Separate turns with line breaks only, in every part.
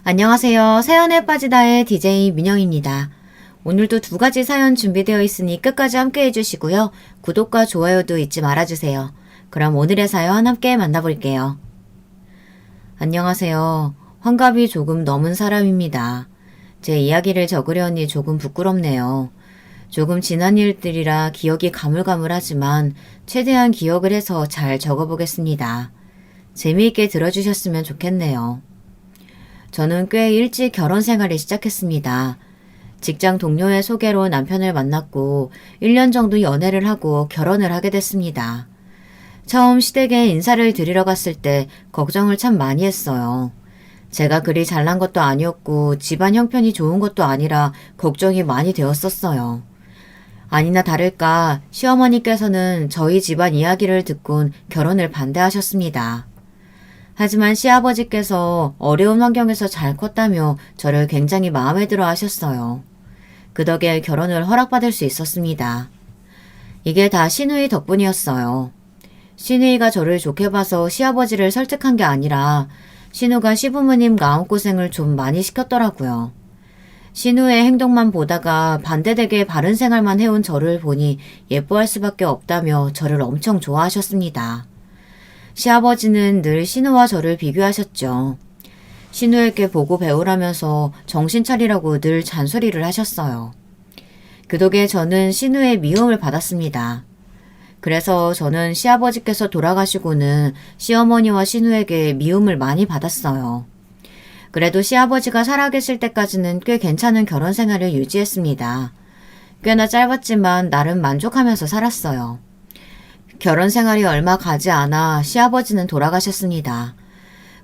안녕하세요. 사연에 빠지다의 DJ 민영입니다. 오늘도 두 가지 사연 준비되어 있으니 끝까지 함께 해주시고요. 구독과 좋아요도 잊지 말아주세요. 그럼 오늘의 사연 함께 만나볼게요. 안녕하세요. 환갑이 조금 넘은 사람입니다. 제 이야기를 적으려니 조금 부끄럽네요. 조금 지난 일들이라 기억이 가물가물하지만 최대한 기억을 해서 잘 적어보겠습니다. 재미있게 들어주셨으면 좋겠네요. 저는 꽤 일찍 결혼 생활을 시작했습니다. 직장 동료의 소개로 남편을 만났고 1년 정도 연애를 하고 결혼을 하게 됐습니다. 처음 시댁에 인사를 드리러 갔을 때 걱정을 참 많이 했어요. 제가 그리 잘난 것도 아니었고 집안 형편이 좋은 것도 아니라 걱정이 많이 되었었어요. 아니나 다를까 시어머니께서는 저희 집안 이야기를 듣곤 결혼을 반대하셨습니다. 하지만 시아버지께서 어려운 환경에서 잘 컸다며 저를 굉장히 마음에 들어 하셨어요. 그 덕에 결혼을 허락받을 수 있었습니다. 이게 다 시누이 덕분이었어요. 시누이가 저를 좋게 봐서 시아버지를 설득한 게 아니라 시누가 시부모님 마음고생을 좀 많이 시켰더라고요. 시누의 행동만 보다가 반대되게 바른 생활만 해온 저를 보니 예뻐할 수밖에 없다며 저를 엄청 좋아하셨습니다. 시아버지는 늘 시누와 저를 비교하셨죠. 시누에게 보고 배우라면서 정신 차리라고 늘 잔소리를 하셨어요. 그 덕에 저는 시누의 미움을 받았습니다. 그래서 저는 시아버지께서 돌아가시고는 시어머니와 시누에게 미움을 많이 받았어요. 그래도 시아버지가 살아계실 때까지는 꽤 괜찮은 결혼 생활을 유지했습니다. 꽤나 짧았지만 나름 만족하면서 살았어요. 결혼 생활이 얼마 가지 않아 시아버지는 돌아가셨습니다.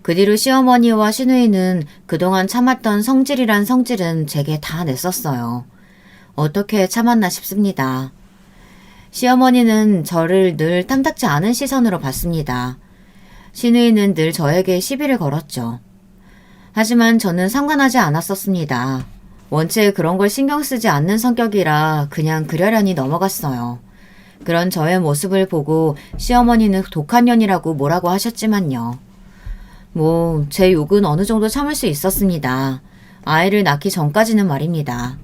그 뒤로 시어머니와 시누이는 그동안 참았던 성질이란 성질은 제게 다 냈었어요. 어떻게 참았나 싶습니다. 시어머니는 저를 늘 탐탁지 않은 시선으로 봤습니다. 시누이는 늘 저에게 시비를 걸었죠. 하지만 저는 상관하지 않았었습니다. 원체 그런 걸 신경 쓰지 않는 성격이라 그냥 그려려니 넘어갔어요. 그런 저의 모습을 보고 시어머니는 독한 년이라고 뭐라고 하셨지만요. 제 욕은 어느 정도 참을 수 있었습니다. 아이를 낳기 전까지는 말입니다.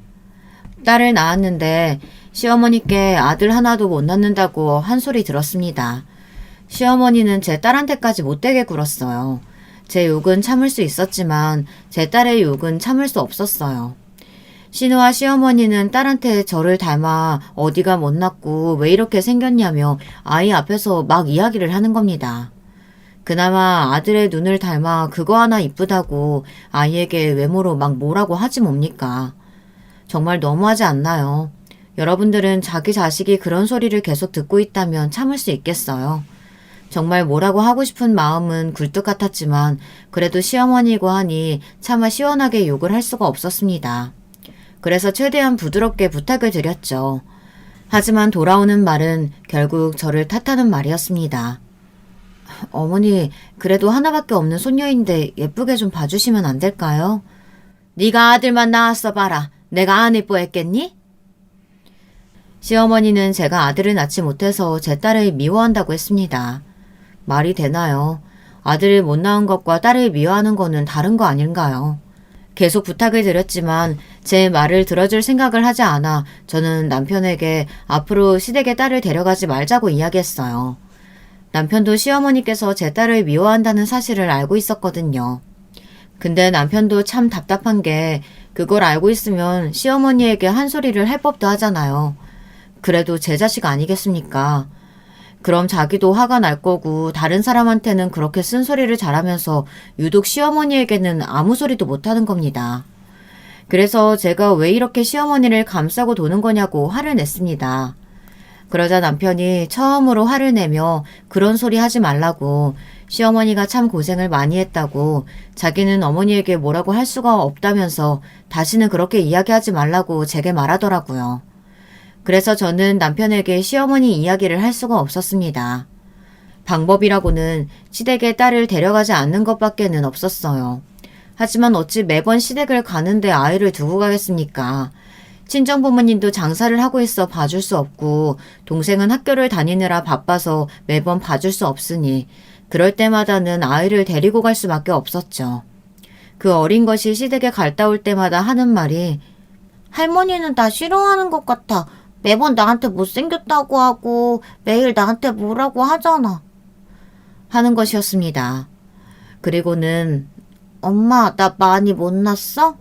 딸을 낳았는데 시어머니께 아들 하나도 못 낳는다고 한 소리 들었습니다. 시어머니는 제 딸한테까지 못되게 굴었어요. 제 욕은 참을 수 있었지만 제 딸의 욕은 참을 수 없었어요. 시누와 시어머니는 딸한테 저를 닮아 어디가 못났고 왜 이렇게 생겼냐며 아이 앞에서 막 이야기를 하는 겁니다. 그나마 아들의 눈을 닮아 그거 하나 이쁘다고 아이에게 외모로 막 뭐라고 하지 뭡니까? 정말 너무하지 않나요? 여러분들은 자기 자식이 그런 소리를 계속 듣고 있다면 참을 수 있겠어요? 정말 뭐라고 하고 싶은 마음은 굴뚝 같았지만 그래도 시어머니고 하니 차마 시원하게 욕을 할 수가 없었습니다. 그래서 최대한 부드럽게 부탁을 드렸죠. 하지만 돌아오는 말은 결국 저를 탓하는 말이었습니다. 어머니, 그래도 하나밖에 없는 손녀인데 예쁘게 좀 봐주시면 안 될까요? 네가 아들만 낳았어 봐라. 내가 안 예뻐했겠니? 시어머니는 제가 아들을 낳지 못해서 제 딸을 미워한다고 했습니다. 말이 되나요? 아들을 못 낳은 것과 딸을 미워하는 거는 다른 거 아닌가요? 계속 부탁을 드렸지만 제 말을 들어줄 생각을 하지 않아 저는 남편에게 앞으로 시댁에 딸을 데려가지 말자고 이야기했어요. 남편도 시어머니께서 제 딸을 미워한다는 사실을 알고 있었거든요. 근데 남편도 참 답답한 게 그걸 알고 있으면 시어머니에게 한 소리를 할 법도 하잖아요. 그래도 제 자식 아니겠습니까? 그럼 자기도 화가 날 거고 다른 사람한테는 그렇게 쓴소리를 잘하면서 유독 시어머니에게는 아무 소리도 못하는 겁니다. 그래서 제가 왜 이렇게 시어머니를 감싸고 도는 거냐고 화를 냈습니다. 그러자 남편이 처음으로 화를 내며 그런 소리 하지 말라고 시어머니가 참 고생을 많이 했다고 자기는 어머니에게 뭐라고 할 수가 없다면서 다시는 그렇게 이야기하지 말라고 제게 말하더라고요. 그래서 저는 남편에게 시어머니 이야기를 할 수가 없었습니다. 방법이라고는 시댁에 딸을 데려가지 않는 것밖에는 없었어요. 하지만 어찌 매번 시댁을 가는데 아이를 두고 가겠습니까? 친정부모님도 장사를 하고 있어 봐줄 수 없고 동생은 학교를 다니느라 바빠서 매번 봐줄 수 없으니 그럴 때마다는 아이를 데리고 갈 수밖에 없었죠. 그 어린 것이 시댁에 갔다 올 때마다 하는 말이 할머니는 나 싫어하는 것 같아. 매번 나한테 못생겼다고 하고 매일 나한테 뭐라고 하잖아. 하는 것이었습니다. 그리고는 엄마, 나 많이 못났어?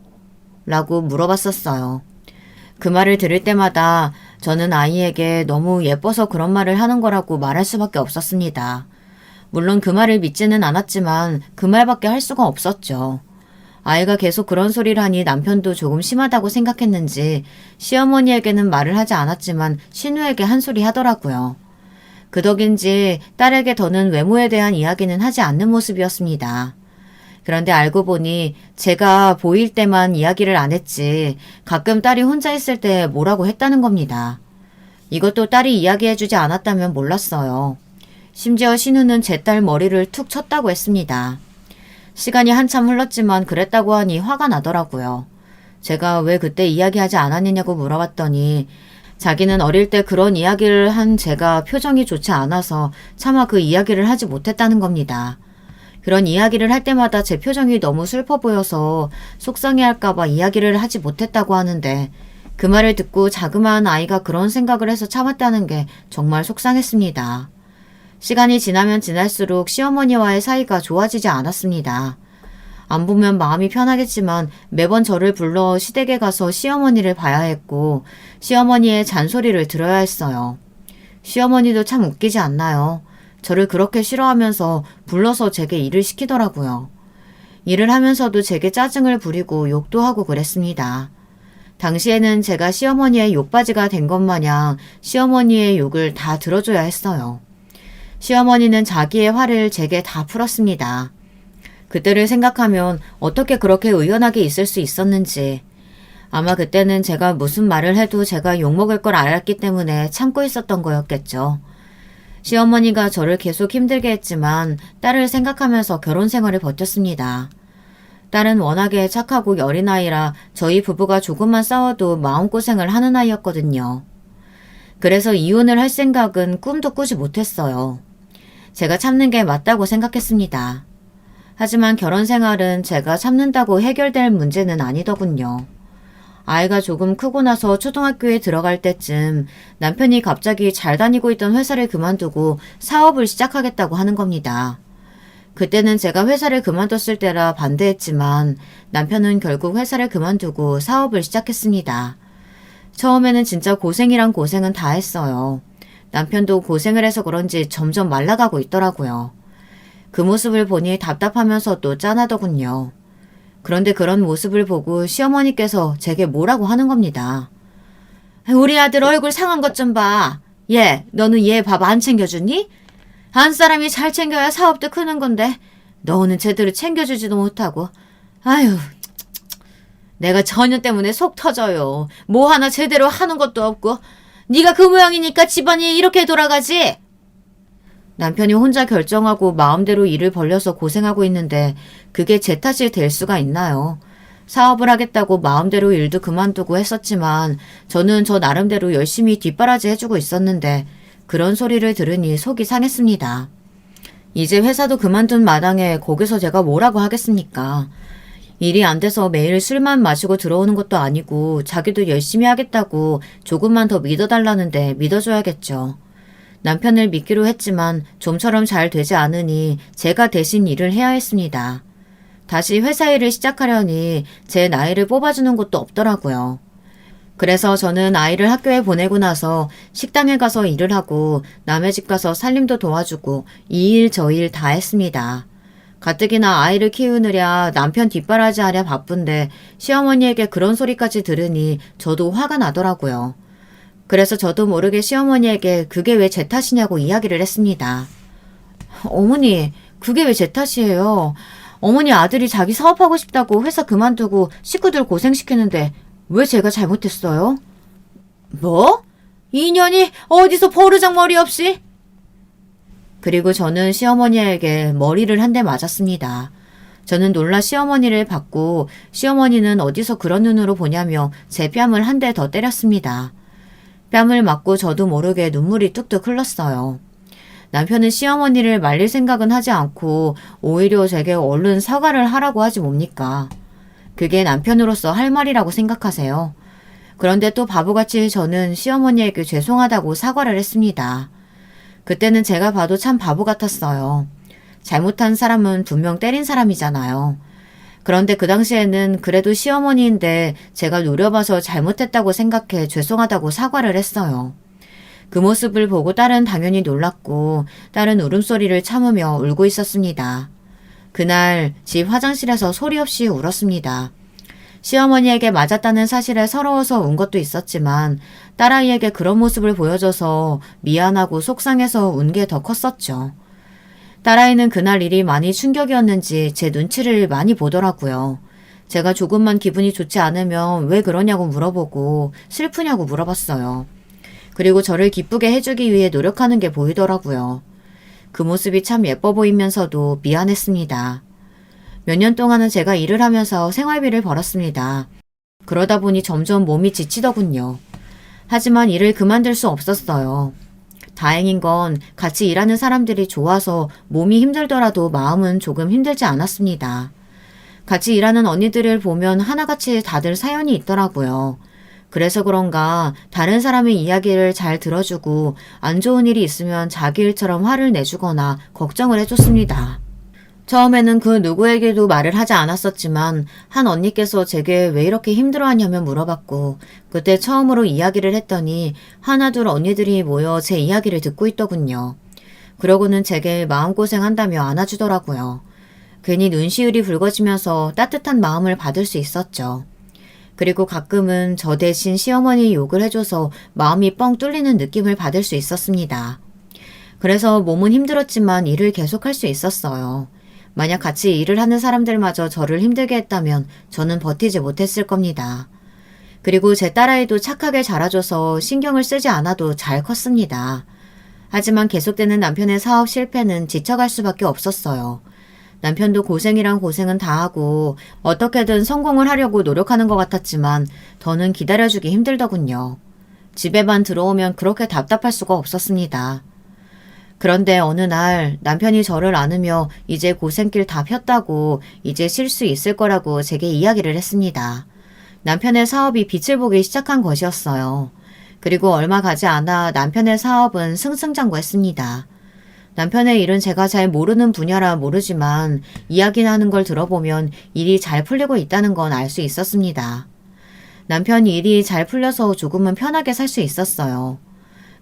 라고 물어봤었어요. 그 말을 들을 때마다 저는 아이에게 너무 예뻐서 그런 말을 하는 거라고 말할 수밖에 없었습니다. 물론 그 말을 믿지는 않았지만 그 말밖에 할 수가 없었죠. 아이가 계속 그런 소리를 하니 남편도 조금 심하다고 생각했는지 시어머니에게는 말을 하지 않았지만 신우에게 한 소리 하더라고요. 그 덕인지 딸에게 더는 외모에 대한 이야기는 하지 않는 모습이었습니다. 그런데 알고 보니 제가 보일 때만 이야기를 안 했지 가끔 딸이 혼자 있을 때 뭐라고 했다는 겁니다. 이것도 딸이 이야기해주지 않았다면 몰랐어요. 심지어 신우는 제 딸 머리를 툭 쳤다고 했습니다. 시간이 한참 흘렀지만 그랬다고 하니 화가 나더라고요. 제가 왜 그때 이야기하지 않았느냐고 물어봤더니 자기는 어릴 때 그런 이야기를 한 제가 표정이 좋지 않아서 차마 그 이야기를 하지 못했다는 겁니다. 그런 이야기를 할 때마다 제 표정이 너무 슬퍼 보여서 속상해할까봐 이야기를 하지 못했다고 하는데 그 말을 듣고 자그마한 아이가 그런 생각을 해서 참았다는 게 정말 속상했습니다. 시간이 지나면 지날수록 시어머니와의 사이가 좋아지지 않았습니다. 안 보면 마음이 편하겠지만 매번 저를 불러 시댁에 가서 시어머니를 봐야 했고 시어머니의 잔소리를 들어야 했어요. 시어머니도 참 웃기지 않나요? 저를 그렇게 싫어하면서 불러서 제게 일을 시키더라고요. 일을 하면서도 제게 짜증을 부리고 욕도 하고 그랬습니다. 당시에는 제가 시어머니의 욕바지가 된 것 마냥 시어머니의 욕을 다 들어줘야 했어요. 시어머니는 자기의 화를 제게 다 풀었습니다. 그때를 생각하면 어떻게 그렇게 의연하게 있을 수 있었는지. 아마 그때는 제가 무슨 말을 해도 제가 욕먹을 걸 알았기 때문에 참고 있었던 거였겠죠. 시어머니가 저를 계속 힘들게 했지만 딸을 생각하면서 결혼 생활을 버텼습니다. 딸은 워낙에 착하고 여린 아이라 저희 부부가 조금만 싸워도 마음고생을 하는 아이였거든요. 그래서 이혼을 할 생각은 꿈도 꾸지 못했어요. 제가 참는 게 맞다고 생각했습니다. 하지만 결혼 생활은 제가 참는다고 해결될 문제는 아니더군요. 아이가 조금 크고 나서 초등학교에 들어갈 때쯤 남편이 갑자기 잘 다니고 있던 회사를 그만두고 사업을 시작하겠다고 하는 겁니다. 그때는 제가 회사를 그만뒀을 때라 반대했지만 남편은 결국 회사를 그만두고 사업을 시작했습니다. 처음에는 진짜 고생이란 고생은 다 했어요. 남편도 고생을 해서 그런지 점점 말라가고 있더라고요. 그 모습을 보니 답답하면서도 짠하더군요. 그런데 그런 모습을 보고 시어머니께서 제게 뭐라고 하는 겁니다. 우리 아들 얼굴 상한 것 좀 봐. 너는 얘 밥 안 챙겨주니? 한 사람이 잘 챙겨야 사업도 크는 건데 너는 제대로 챙겨주지도 못하고. 아유, 내가 저녀 때문에 속 터져요. 뭐 하나 제대로 하는 것도 없고. 네가 그 모양이니까 집안이 이렇게 돌아가지. 남편이 혼자 결정하고 마음대로 일을 벌려서 고생하고 있는데 그게 제 탓이 될 수가 있나요? 사업을 하겠다고 마음대로 일도 그만두고 했었지만 저는 저 나름대로 열심히 뒷바라지 해주고 있었는데 그런 소리를 들으니 속이 상했습니다. 이제 회사도 그만둔 마당에 거기서 제가 뭐라고 하겠습니까? 일이 안 돼서 매일 술만 마시고 들어오는 것도 아니고 자기도 열심히 하겠다고 조금만 더 믿어달라는데 믿어줘야겠죠. 남편을 믿기로 했지만 좀처럼 잘 되지 않으니 제가 대신 일을 해야 했습니다. 다시 회사 일을 시작하려니 제 나이를 뽑아주는 곳도 없더라고요. 그래서 저는 아이를 학교에 보내고 나서 식당에 가서 일을 하고 남의 집 가서 살림도 도와주고 이 일 저 일 다 했습니다. 가뜩이나 아이를 키우느랴 남편 뒷바라지 하랴 바쁜데 시어머니에게 그런 소리까지 들으니 저도 화가 나더라고요. 그래서 저도 모르게 시어머니에게 그게 왜 제 탓이냐고 이야기를 했습니다. 어머니, 그게 왜 제 탓이에요? 어머니 아들이 자기 사업하고 싶다고 회사 그만두고 식구들 고생시키는데 왜 제가 잘못했어요? 뭐? 인연이 어디서 버르장머리 없이? 그리고 저는 시어머니에게 머리를 한 대 맞았습니다. 저는 놀라 시어머니를 받고 시어머니는 어디서 그런 눈으로 보냐며 제 뺨을 한 대 더 때렸습니다. 뺨을 맞고 저도 모르게 눈물이 뚝뚝 흘렀어요. 남편은 시어머니를 말릴 생각은 하지 않고 오히려 제게 얼른 사과를 하라고 하지 뭡니까? 그게 남편으로서 할 말이라고 생각하세요. 그런데 또 바보같이 저는 시어머니에게 죄송하다고 사과를 했습니다. 그때는 제가 봐도 참 바보 같았어요. 잘못한 사람은 분명 때린 사람이잖아요. 그런데 그 당시에는 그래도 시어머니인데 제가 노려봐서 잘못했다고 생각해 죄송하다고 사과를 했어요. 그 모습을 보고 딸은 당연히 놀랐고 딸은 울음소리를 참으며 울고 있었습니다. 그날 집 화장실에서 소리 없이 울었습니다. 시어머니에게 맞았다는 사실에 서러워서 운 것도 있었지만 딸아이에게 그런 모습을 보여줘서 미안하고 속상해서 운 게 더 컸었죠. 딸아이는 그날 일이 많이 충격이었는지 제 눈치를 많이 보더라고요. 제가 조금만 기분이 좋지 않으면 왜 그러냐고 물어보고 슬프냐고 물어봤어요. 그리고 저를 기쁘게 해주기 위해 노력하는 게 보이더라고요. 그 모습이 참 예뻐 보이면서도 미안했습니다. 몇 년 동안은 제가 일을 하면서 생활비를 벌었습니다. 그러다 보니 점점 몸이 지치더군요. 하지만 일을 그만둘 수 없었어요. 다행인 건 같이 일하는 사람들이 좋아서 몸이 힘들더라도 마음은 조금 힘들지 않았습니다. 같이 일하는 언니들을 보면 하나같이 다들 사연이 있더라고요. 그래서 그런가 다른 사람의 이야기를 잘 들어주고 안 좋은 일이 있으면 자기 일처럼 화를 내주거나 걱정을 해줬습니다. 처음에는 그 누구에게도 말을 하지 않았었지만 한 언니께서 제게 왜 이렇게 힘들어하냐며 물어봤고 그때 처음으로 이야기를 했더니 하나둘 언니들이 모여 제 이야기를 듣고 있더군요. 그러고는 제게 마음고생한다며 안아주더라고요. 괜히 눈시울이 붉어지면서 따뜻한 마음을 받을 수 있었죠. 그리고 가끔은 저 대신 시어머니 욕을 해줘서 마음이 뻥 뚫리는 느낌을 받을 수 있었습니다. 그래서 몸은 힘들었지만 일을 계속할 수 있었어요. 만약 같이 일을 하는 사람들마저 저를 힘들게 했다면 저는 버티지 못했을 겁니다. 그리고 제 딸아이도 착하게 자라줘서 신경을 쓰지 않아도 잘 컸습니다. 하지만 계속되는 남편의 사업 실패는 지쳐갈 수밖에 없었어요. 남편도 고생이란 고생은 다 하고 어떻게든 성공을 하려고 노력하는 것 같았지만 더는 기다려주기 힘들더군요. 집에만 들어오면 그렇게 답답할 수가 없었습니다. 그런데 어느 날 남편이 저를 안으며 이제 고생길 다 폈다고 이제 쉴 수 있을 거라고 제게 이야기를 했습니다. 남편의 사업이 빛을 보기 시작한 것이었어요. 그리고 얼마 가지 않아 남편의 사업은 승승장구했습니다. 남편의 일은 제가 잘 모르는 분야라 모르지만 이야기나 하는 걸 들어보면 일이 잘 풀리고 있다는 건 알 수 있었습니다. 남편이 일이 잘 풀려서 조금은 편하게 살 수 있었어요.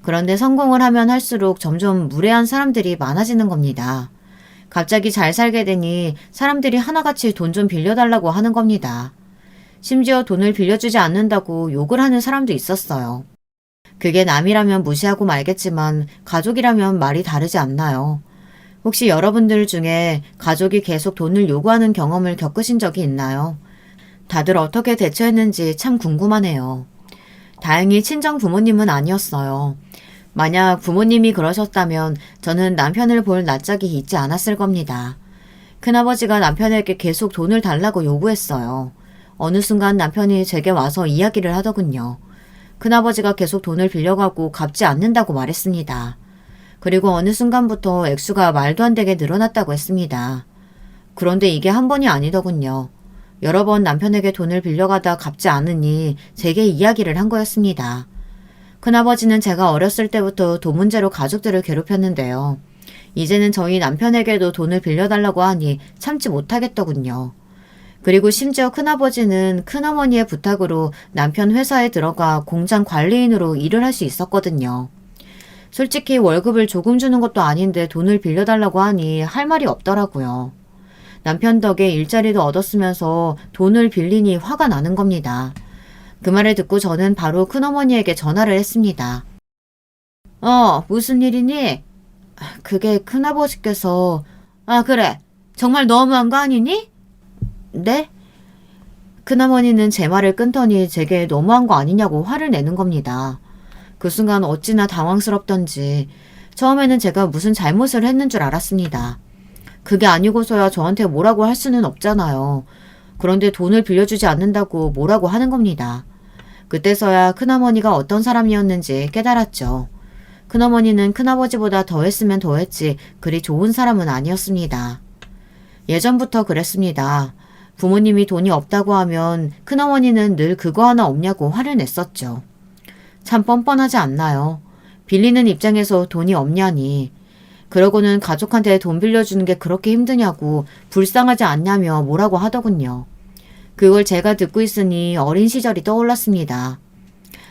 그런데 성공을 하면 할수록 점점 무례한 사람들이 많아지는 겁니다. 갑자기 잘 살게 되니 사람들이 하나같이 돈 좀 빌려달라고 하는 겁니다. 심지어 돈을 빌려주지 않는다고 욕을 하는 사람도 있었어요. 그게 남이라면 무시하고 말겠지만 가족이라면 말이 다르지 않나요? 혹시 여러분들 중에 가족이 계속 돈을 요구하는 경험을 겪으신 적이 있나요? 다들 어떻게 대처했는지 참 궁금하네요. 다행히 친정 부모님은 아니었어요. 만약 부모님이 그러셨다면 저는 남편을 볼 낯짝이 있지 않았을 겁니다. 큰아버지가 남편에게 계속 돈을 달라고 요구했어요. 어느 순간 남편이 제게 와서 이야기를 하더군요. 큰아버지가 계속 돈을 빌려가고 갚지 않는다고 말했습니다. 그리고 어느 순간부터 액수가 말도 안 되게 늘어났다고 했습니다. 그런데 이게 한 번이 아니더군요. 여러 번 남편에게 돈을 빌려가다 갚지 않으니 제게 이야기를 한 거였습니다. 큰아버지는 제가 어렸을 때부터 돈 문제로 가족들을 괴롭혔는데요. 이제는 저희 남편에게도 돈을 빌려달라고 하니 참지 못하겠더군요. 그리고 심지어 큰아버지는 큰어머니의 부탁으로 남편 회사에 들어가 공장 관리인으로 일을 할 수 있었거든요. 솔직히 월급을 조금 주는 것도 아닌데 돈을 빌려달라고 하니 할 말이 없더라고요. 남편 덕에 일자리도 얻었으면서 돈을 빌리니 화가 나는 겁니다. 그 말을 듣고 저는 바로 큰어머니에게 전화를 했습니다. 무슨 일이니? 그게 큰아버지께서 그래. 정말 너무한 거 아니니? 네? 큰어머니는 제 말을 끊더니 제게 너무한 거 아니냐고 화를 내는 겁니다. 그 순간 어찌나 당황스럽던지 처음에는 제가 무슨 잘못을 했는 줄 알았습니다. 그게 아니고서야 저한테 뭐라고 할 수는 없잖아요. 그런데 돈을 빌려주지 않는다고 뭐라고 하는 겁니다. 그때서야 큰어머니가 어떤 사람이었는지 깨달았죠. 큰어머니는 큰아버지보다 더했으면 더했지 그리 좋은 사람은 아니었습니다. 예전부터 그랬습니다. 부모님이 돈이 없다고 하면 큰어머니는 늘 그거 하나 없냐고 화를 냈었죠. 참 뻔뻔하지 않나요? 빌리는 입장에서 돈이 없냐니. 그러고는 가족한테 돈 빌려주는 게 그렇게 힘드냐고 불쌍하지 않냐며 뭐라고 하더군요. 그걸 제가 듣고 있으니 어린 시절이 떠올랐습니다.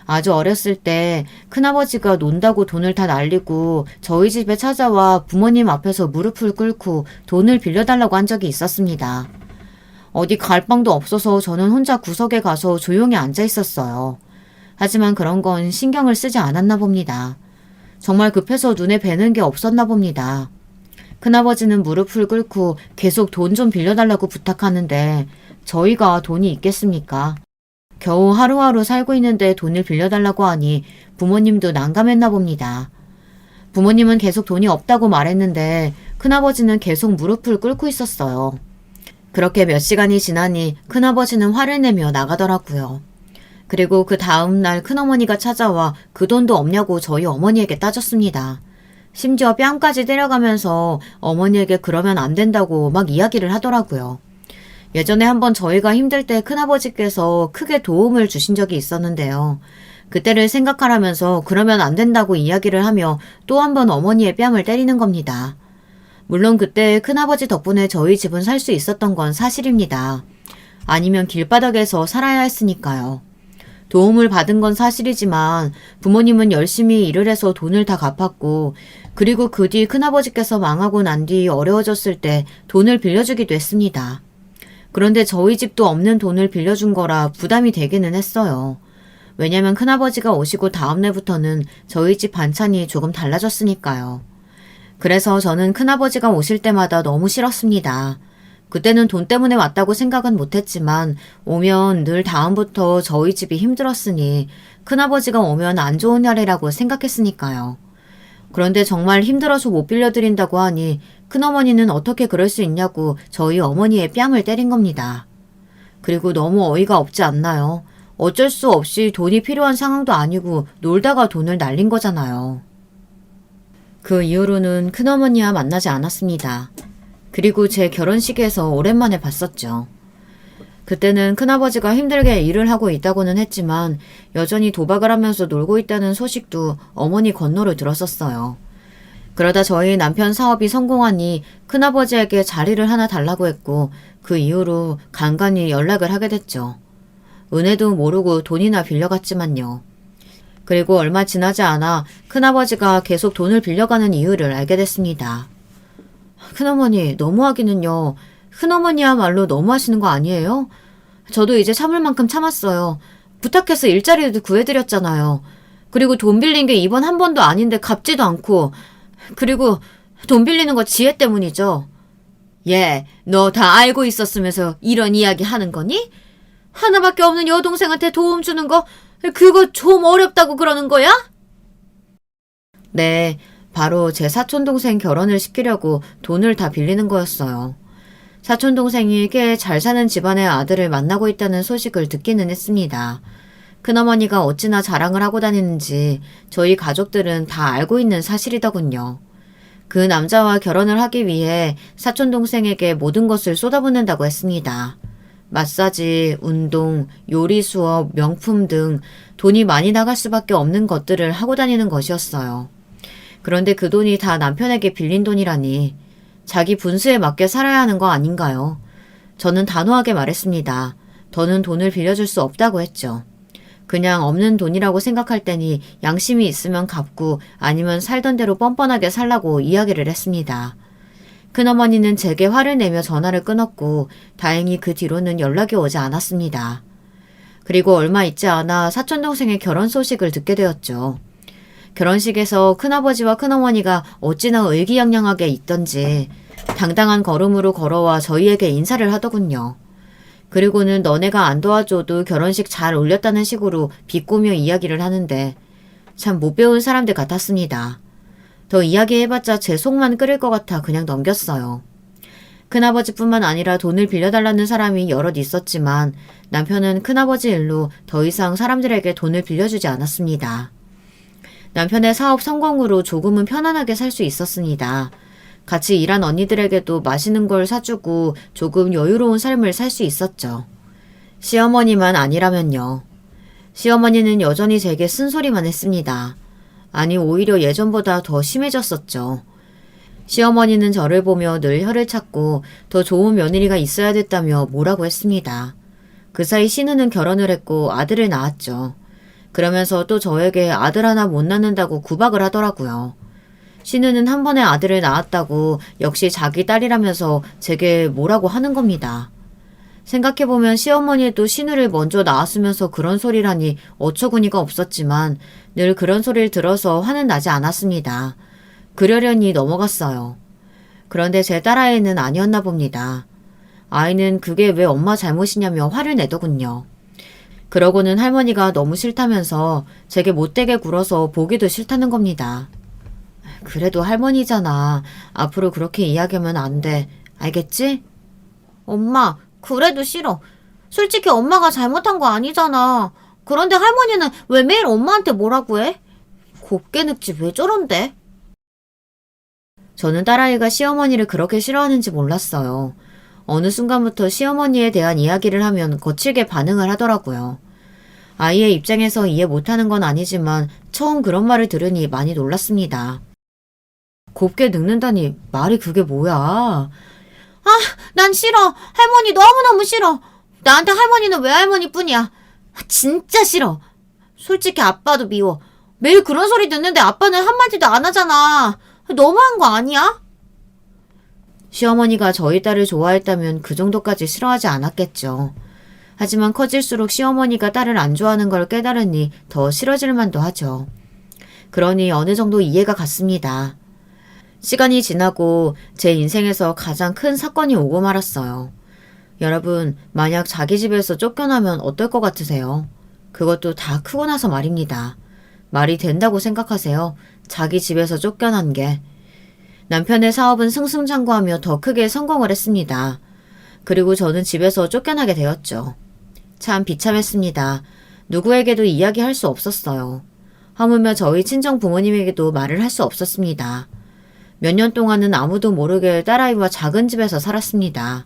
아주 어렸을 때 큰아버지가 논다고 돈을 다 날리고 저희 집에 찾아와 부모님 앞에서 무릎을 꿇고 돈을 빌려달라고 한 적이 있었습니다. 어디 갈 방도 없어서 저는 혼자 구석에 가서 조용히 앉아 있었어요. 하지만 그런 건 신경을 쓰지 않았나 봅니다. 정말 급해서 눈에 뵈는 게 없었나 봅니다. 큰아버지는 무릎을 꿇고 계속 돈 좀 빌려달라고 부탁하는데 저희가 돈이 있겠습니까? 겨우 하루하루 살고 있는데 돈을 빌려달라고 하니 부모님도 난감했나 봅니다. 부모님은 계속 돈이 없다고 말했는데 큰아버지는 계속 무릎을 꿇고 있었어요. 그렇게 몇 시간이 지나니 큰아버지는 화를 내며 나가더라고요. 그리고 그 다음날 큰어머니가 찾아와 그 돈도 없냐고 저희 어머니에게 따졌습니다. 심지어 뺨까지 때려가면서 어머니에게 그러면 안 된다고 막 이야기를 하더라고요. 예전에 한번 저희가 힘들 때 큰아버지께서 크게 도움을 주신 적이 있었는데요. 그때를 생각하라면서 그러면 안 된다고 이야기를 하며 또 한 번 어머니의 뺨을 때리는 겁니다. 물론 그때 큰아버지 덕분에 저희 집은 살 수 있었던 건 사실입니다. 아니면 길바닥에서 살아야 했으니까요. 도움을 받은 건 사실이지만 부모님은 열심히 일을 해서 돈을 다 갚았고 그리고 그 뒤 큰아버지께서 망하고 난 뒤 어려워졌을 때 돈을 빌려주기도 했습니다. 그런데 저희 집도 없는 돈을 빌려준 거라 부담이 되기는 했어요. 왜냐면 큰아버지가 오시고 다음날부터는 저희 집 반찬이 조금 달라졌으니까요. 그래서 저는 큰아버지가 오실 때마다 너무 싫었습니다. 그때는 돈 때문에 왔다고 생각은 못했지만 오면 늘 다음부터 저희 집이 힘들었으니 큰아버지가 오면 안 좋은 날이라고 생각했으니까요. 그런데 정말 힘들어서 못 빌려드린다고 하니 큰어머니는 어떻게 그럴 수 있냐고 저희 어머니의 뺨을 때린 겁니다. 그리고 너무 어이가 없지 않나요? 어쩔 수 없이 돈이 필요한 상황도 아니고 놀다가 돈을 날린 거잖아요. 그 이후로는 큰어머니와 만나지 않았습니다. 그리고 제 결혼식에서 오랜만에 봤었죠. 그때는 큰아버지가 힘들게 일을 하고 있다고는 했지만 여전히 도박을 하면서 놀고 있다는 소식도 어머니 건노를 들었었어요. 그러다 저희 남편 사업이 성공하니 큰아버지에게 자리를 하나 달라고 했고 그 이후로 간간히 연락을 하게 됐죠. 은혜도 모르고 돈이나 빌려갔지만요. 그리고 얼마 지나지 않아 큰아버지가 계속 돈을 빌려가는 이유를 알게 됐습니다. 큰어머니 너무하기는요. 큰어머니야말로 너무하시는 거 아니에요? 저도 이제 참을 만큼 참았어요. 부탁해서 일자리도 구해드렸잖아요. 그리고 돈 빌린 게 이번 한 번도 아닌데 갚지도 않고 그리고 돈 빌리는 거 지혜 때문이죠. 얘, 너 다 알고 있었으면서 이런 이야기 하는 거니? 하나밖에 없는 여동생한테 도움 주는 거 그거 좀 어렵다고 그러는 거야? 네, 바로 제 사촌동생 결혼을 시키려고 돈을 다 빌리는 거였어요. 사촌동생이 꽤 잘 사는 집안의 아들을 만나고 있다는 소식을 듣기는 했습니다. 큰어머니가 어찌나 자랑을 하고 다니는지 저희 가족들은 다 알고 있는 사실이더군요. 그 남자와 결혼을 하기 위해 사촌동생에게 모든 것을 쏟아붓는다고 했습니다. 마사지, 운동, 요리 수업, 명품 등 돈이 많이 나갈 수밖에 없는 것들을 하고 다니는 것이었어요. 그런데 그 돈이 다 남편에게 빌린 돈이라니 자기 분수에 맞게 살아야 하는 거 아닌가요? 저는 단호하게 말했습니다. 더는 돈을 빌려줄 수 없다고 했죠. 그냥 없는 돈이라고 생각할 때니 양심이 있으면 갚고 아니면 살던 대로 뻔뻔하게 살라고 이야기를 했습니다. 큰어머니는 제게 화를 내며 전화를 끊었고 다행히 그 뒤로는 연락이 오지 않았습니다. 그리고 얼마 있지 않아 사촌동생의 결혼 소식을 듣게 되었죠. 결혼식에서 큰아버지와 큰어머니가 어찌나 의기양양하게 있던지 당당한 걸음으로 걸어와 저희에게 인사를 하더군요. 그리고는 너네가 안 도와줘도 결혼식 잘 올렸다는 식으로 비꼬며 이야기를 하는데 참 못 배운 사람들 같았습니다. 더 이야기해봤자 제 속만 끓일 것 같아 그냥 넘겼어요. 큰아버지뿐만 아니라 돈을 빌려달라는 사람이 여럿 있었지만 남편은 큰아버지 일로 더 이상 사람들에게 돈을 빌려주지 않았습니다. 남편의 사업 성공으로 조금은 편안하게 살 수 있었습니다. 같이 일한 언니들에게도 맛있는 걸 사주고 조금 여유로운 삶을 살 수 있었죠. 시어머니만 아니라면요. 시어머니는 여전히 제게 쓴소리만 했습니다. 아니, 오히려 예전보다 더 심해졌었죠. 시어머니는 저를 보며 늘 혀를 찾고 더 좋은 며느리가 있어야 됐다며 뭐라고 했습니다. 그 사이 신우는 결혼을 했고 아들을 낳았죠. 그러면서 또 저에게 아들 하나 못 낳는다고 구박을 하더라고요. 신우는 한 번에 아들을 낳았다고 역시 자기 딸이라면서 제게 뭐라고 하는 겁니다. 생각해보면 시어머니도 신우를 먼저 낳았으면서 그런 소리라니 어처구니가 없었지만 늘 그런 소리를 들어서 화는 나지 않았습니다. 그러려니 넘어갔어요. 그런데 제 딸아이는 아니었나 봅니다. 아이는 그게 왜 엄마 잘못이냐며 화를 내더군요. 그러고는 할머니가 너무 싫다면서 제게 못되게 굴어서 보기도 싫다는 겁니다. 그래도 할머니잖아. 앞으로 그렇게 이야기하면 안 돼. 알겠지? 엄마, 그래도 싫어. 솔직히 엄마가 잘못한 거 아니잖아. 그런데 할머니는 왜 매일 엄마한테 뭐라고 해? 곱게 늙지 왜 저런데? 저는 딸아이가 시어머니를 그렇게 싫어하는지 몰랐어요. 어느 순간부터 시어머니에 대한 이야기를 하면 거칠게 반응을 하더라고요. 아이의 입장에서 이해 못하는 건 아니지만 처음 그런 말을 들으니 많이 놀랐습니다. 곱게 늙는다니 말이 그게 뭐야? 아, 난 싫어. 할머니 너무너무 싫어. 나한테 할머니는 외할머니뿐이야. 진짜 싫어. 솔직히 아빠도 미워. 매일 그런 소리 듣는데 아빠는 한마디도 안 하잖아. 너무한 거 아니야? 시어머니가 저희 딸을 좋아했다면 그 정도까지 싫어하지 않았겠죠. 하지만 커질수록 시어머니가 딸을 안 좋아하는 걸 깨달으니 더 싫어질 만도 하죠. 그러니 어느 정도 이해가 갔습니다. 시간이 지나고 제 인생에서 가장 큰 사건이 오고 말았어요. 여러분, 만약 자기 집에서 쫓겨나면 어떨 것 같으세요? 그것도 다 크고 나서 말입니다. 말이 된다고 생각하세요? 자기 집에서 쫓겨난 게. 남편의 사업은 승승장구하며 더 크게 성공을 했습니다. 그리고 저는 집에서 쫓겨나게 되었죠. 참 비참했습니다. 누구에게도 이야기할 수 없었어요. 하물며 저희 친정 부모님에게도 말을 할 수 없었습니다. 몇 년 동안은 아무도 모르게 딸아이와 작은 집에서 살았습니다.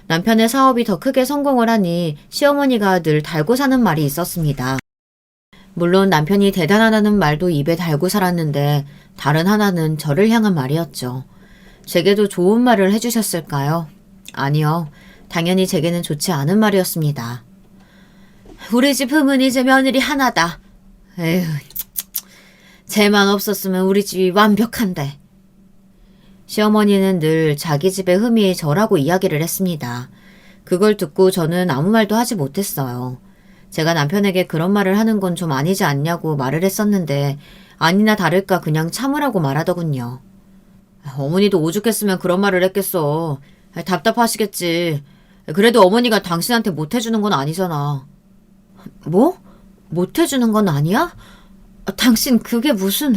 남편의 사업이 더 크게 성공을 하니 시어머니가 늘 달고 사는 말이 있었습니다. 물론 남편이 대단하다는 말도 입에 달고 살았는데 다른 하나는 저를 향한 말이었죠. 제게도 좋은 말을 해주셨을까요? 아니요. 당연히 제게는 좋지 않은 말이었습니다. 우리 집 흠은 이제 며느리 하나다. 에휴, 쟤만 없었으면 우리 집이 완벽한데. 시어머니는 늘 자기 집의 흠이 저라고 이야기를 했습니다. 그걸 듣고 저는 아무 말도 하지 못했어요. 제가 남편에게 그런 말을 하는 건 좀 아니지 않냐고 말을 했었는데 아니나 다를까 그냥 참으라고 말하더군요. 어머니도 오죽했으면 그런 말을 했겠어. 답답하시겠지. 그래도 어머니가 당신한테 못해주는 건 아니잖아. 뭐? 못해주는 건 아니야? 당신 그게 무슨...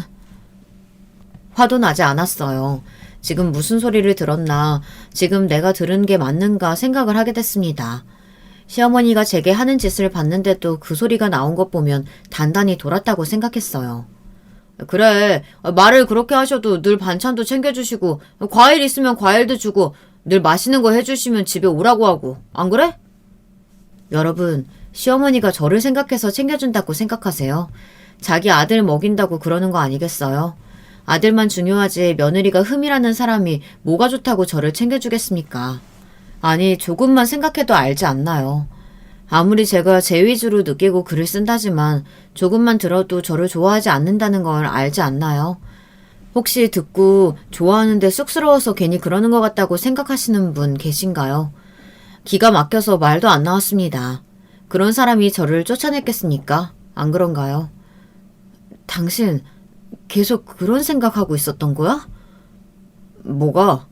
화도 나지 않았어요. 지금 무슨 소리를 들었나, 지금 내가 들은 게 맞는가 생각을 하게 됐습니다. 시어머니가 제게 하는 짓을 봤는데도 그 소리가 나온 것 보면 단단히 돌았다고 생각했어요. 그래, 말을 그렇게 하셔도 늘 반찬도 챙겨주시고 과일 있으면 과일도 주고 늘 맛있는 거 해주시면 집에 오라고 하고, 안 그래? 여러분, 시어머니가 저를 생각해서 챙겨준다고 생각하세요? 자기 아들 먹인다고 그러는 거 아니겠어요? 아들만 중요하지 며느리가 흠이라는 사람이 뭐가 좋다고 저를 챙겨주겠습니까? 아니, 조금만 생각해도 알지 않나요? 아무리 제가 제 위주로 느끼고 글을 쓴다지만 조금만 들어도 저를 좋아하지 않는다는 걸 알지 않나요? 혹시 듣고 좋아하는데 쑥스러워서 괜히 그러는 것 같다고 생각하시는 분 계신가요? 기가 막혀서 말도 안 나왔습니다. 그런 사람이 저를 쫓아냈겠습니까? 안 그런가요? 당신 계속 그런 생각하고 있었던 거야? 뭐가?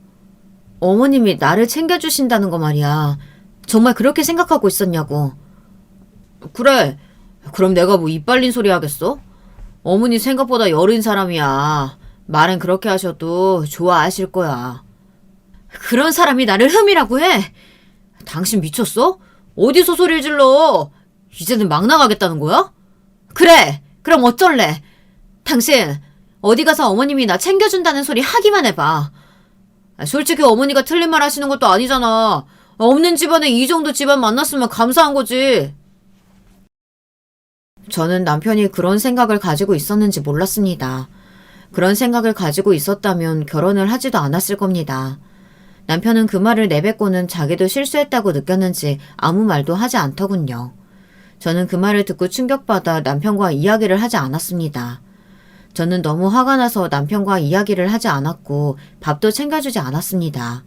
어머님이 나를 챙겨주신다는 거 말이야. 정말 그렇게 생각하고 있었냐고. 그래. 그럼 내가 뭐 이빨린 소리 하겠어? 어머니 생각보다 여린 사람이야. 말은 그렇게 하셔도 좋아하실 거야. 그런 사람이 나를 흠이라고 해? 당신 미쳤어? 어디서 소리를 질러? 이제는 막 나가겠다는 거야? 그래. 그럼 어쩔래? 당신 어디 가서 어머님이 나 챙겨준다는 소리 하기만 해봐. 솔직히 어머니가 틀린 말 하시는 것도 아니잖아. 없는 집안에 이 정도 집안 만났으면 감사한 거지. 저는 남편이 그런 생각을 가지고 있었는지 몰랐습니다. 그런 생각을 가지고 있었다면 결혼을 하지도 않았을 겁니다. 남편은 그 말을 내뱉고는 자기도 실수했다고 느꼈는지 아무 말도 하지 않더군요. 저는 그 말을 듣고 충격받아 남편과 이야기를 하지 않았습니다. 저는 너무 화가 나서 남편과 이야기를 하지 않았고 밥도 챙겨주지 않았습니다.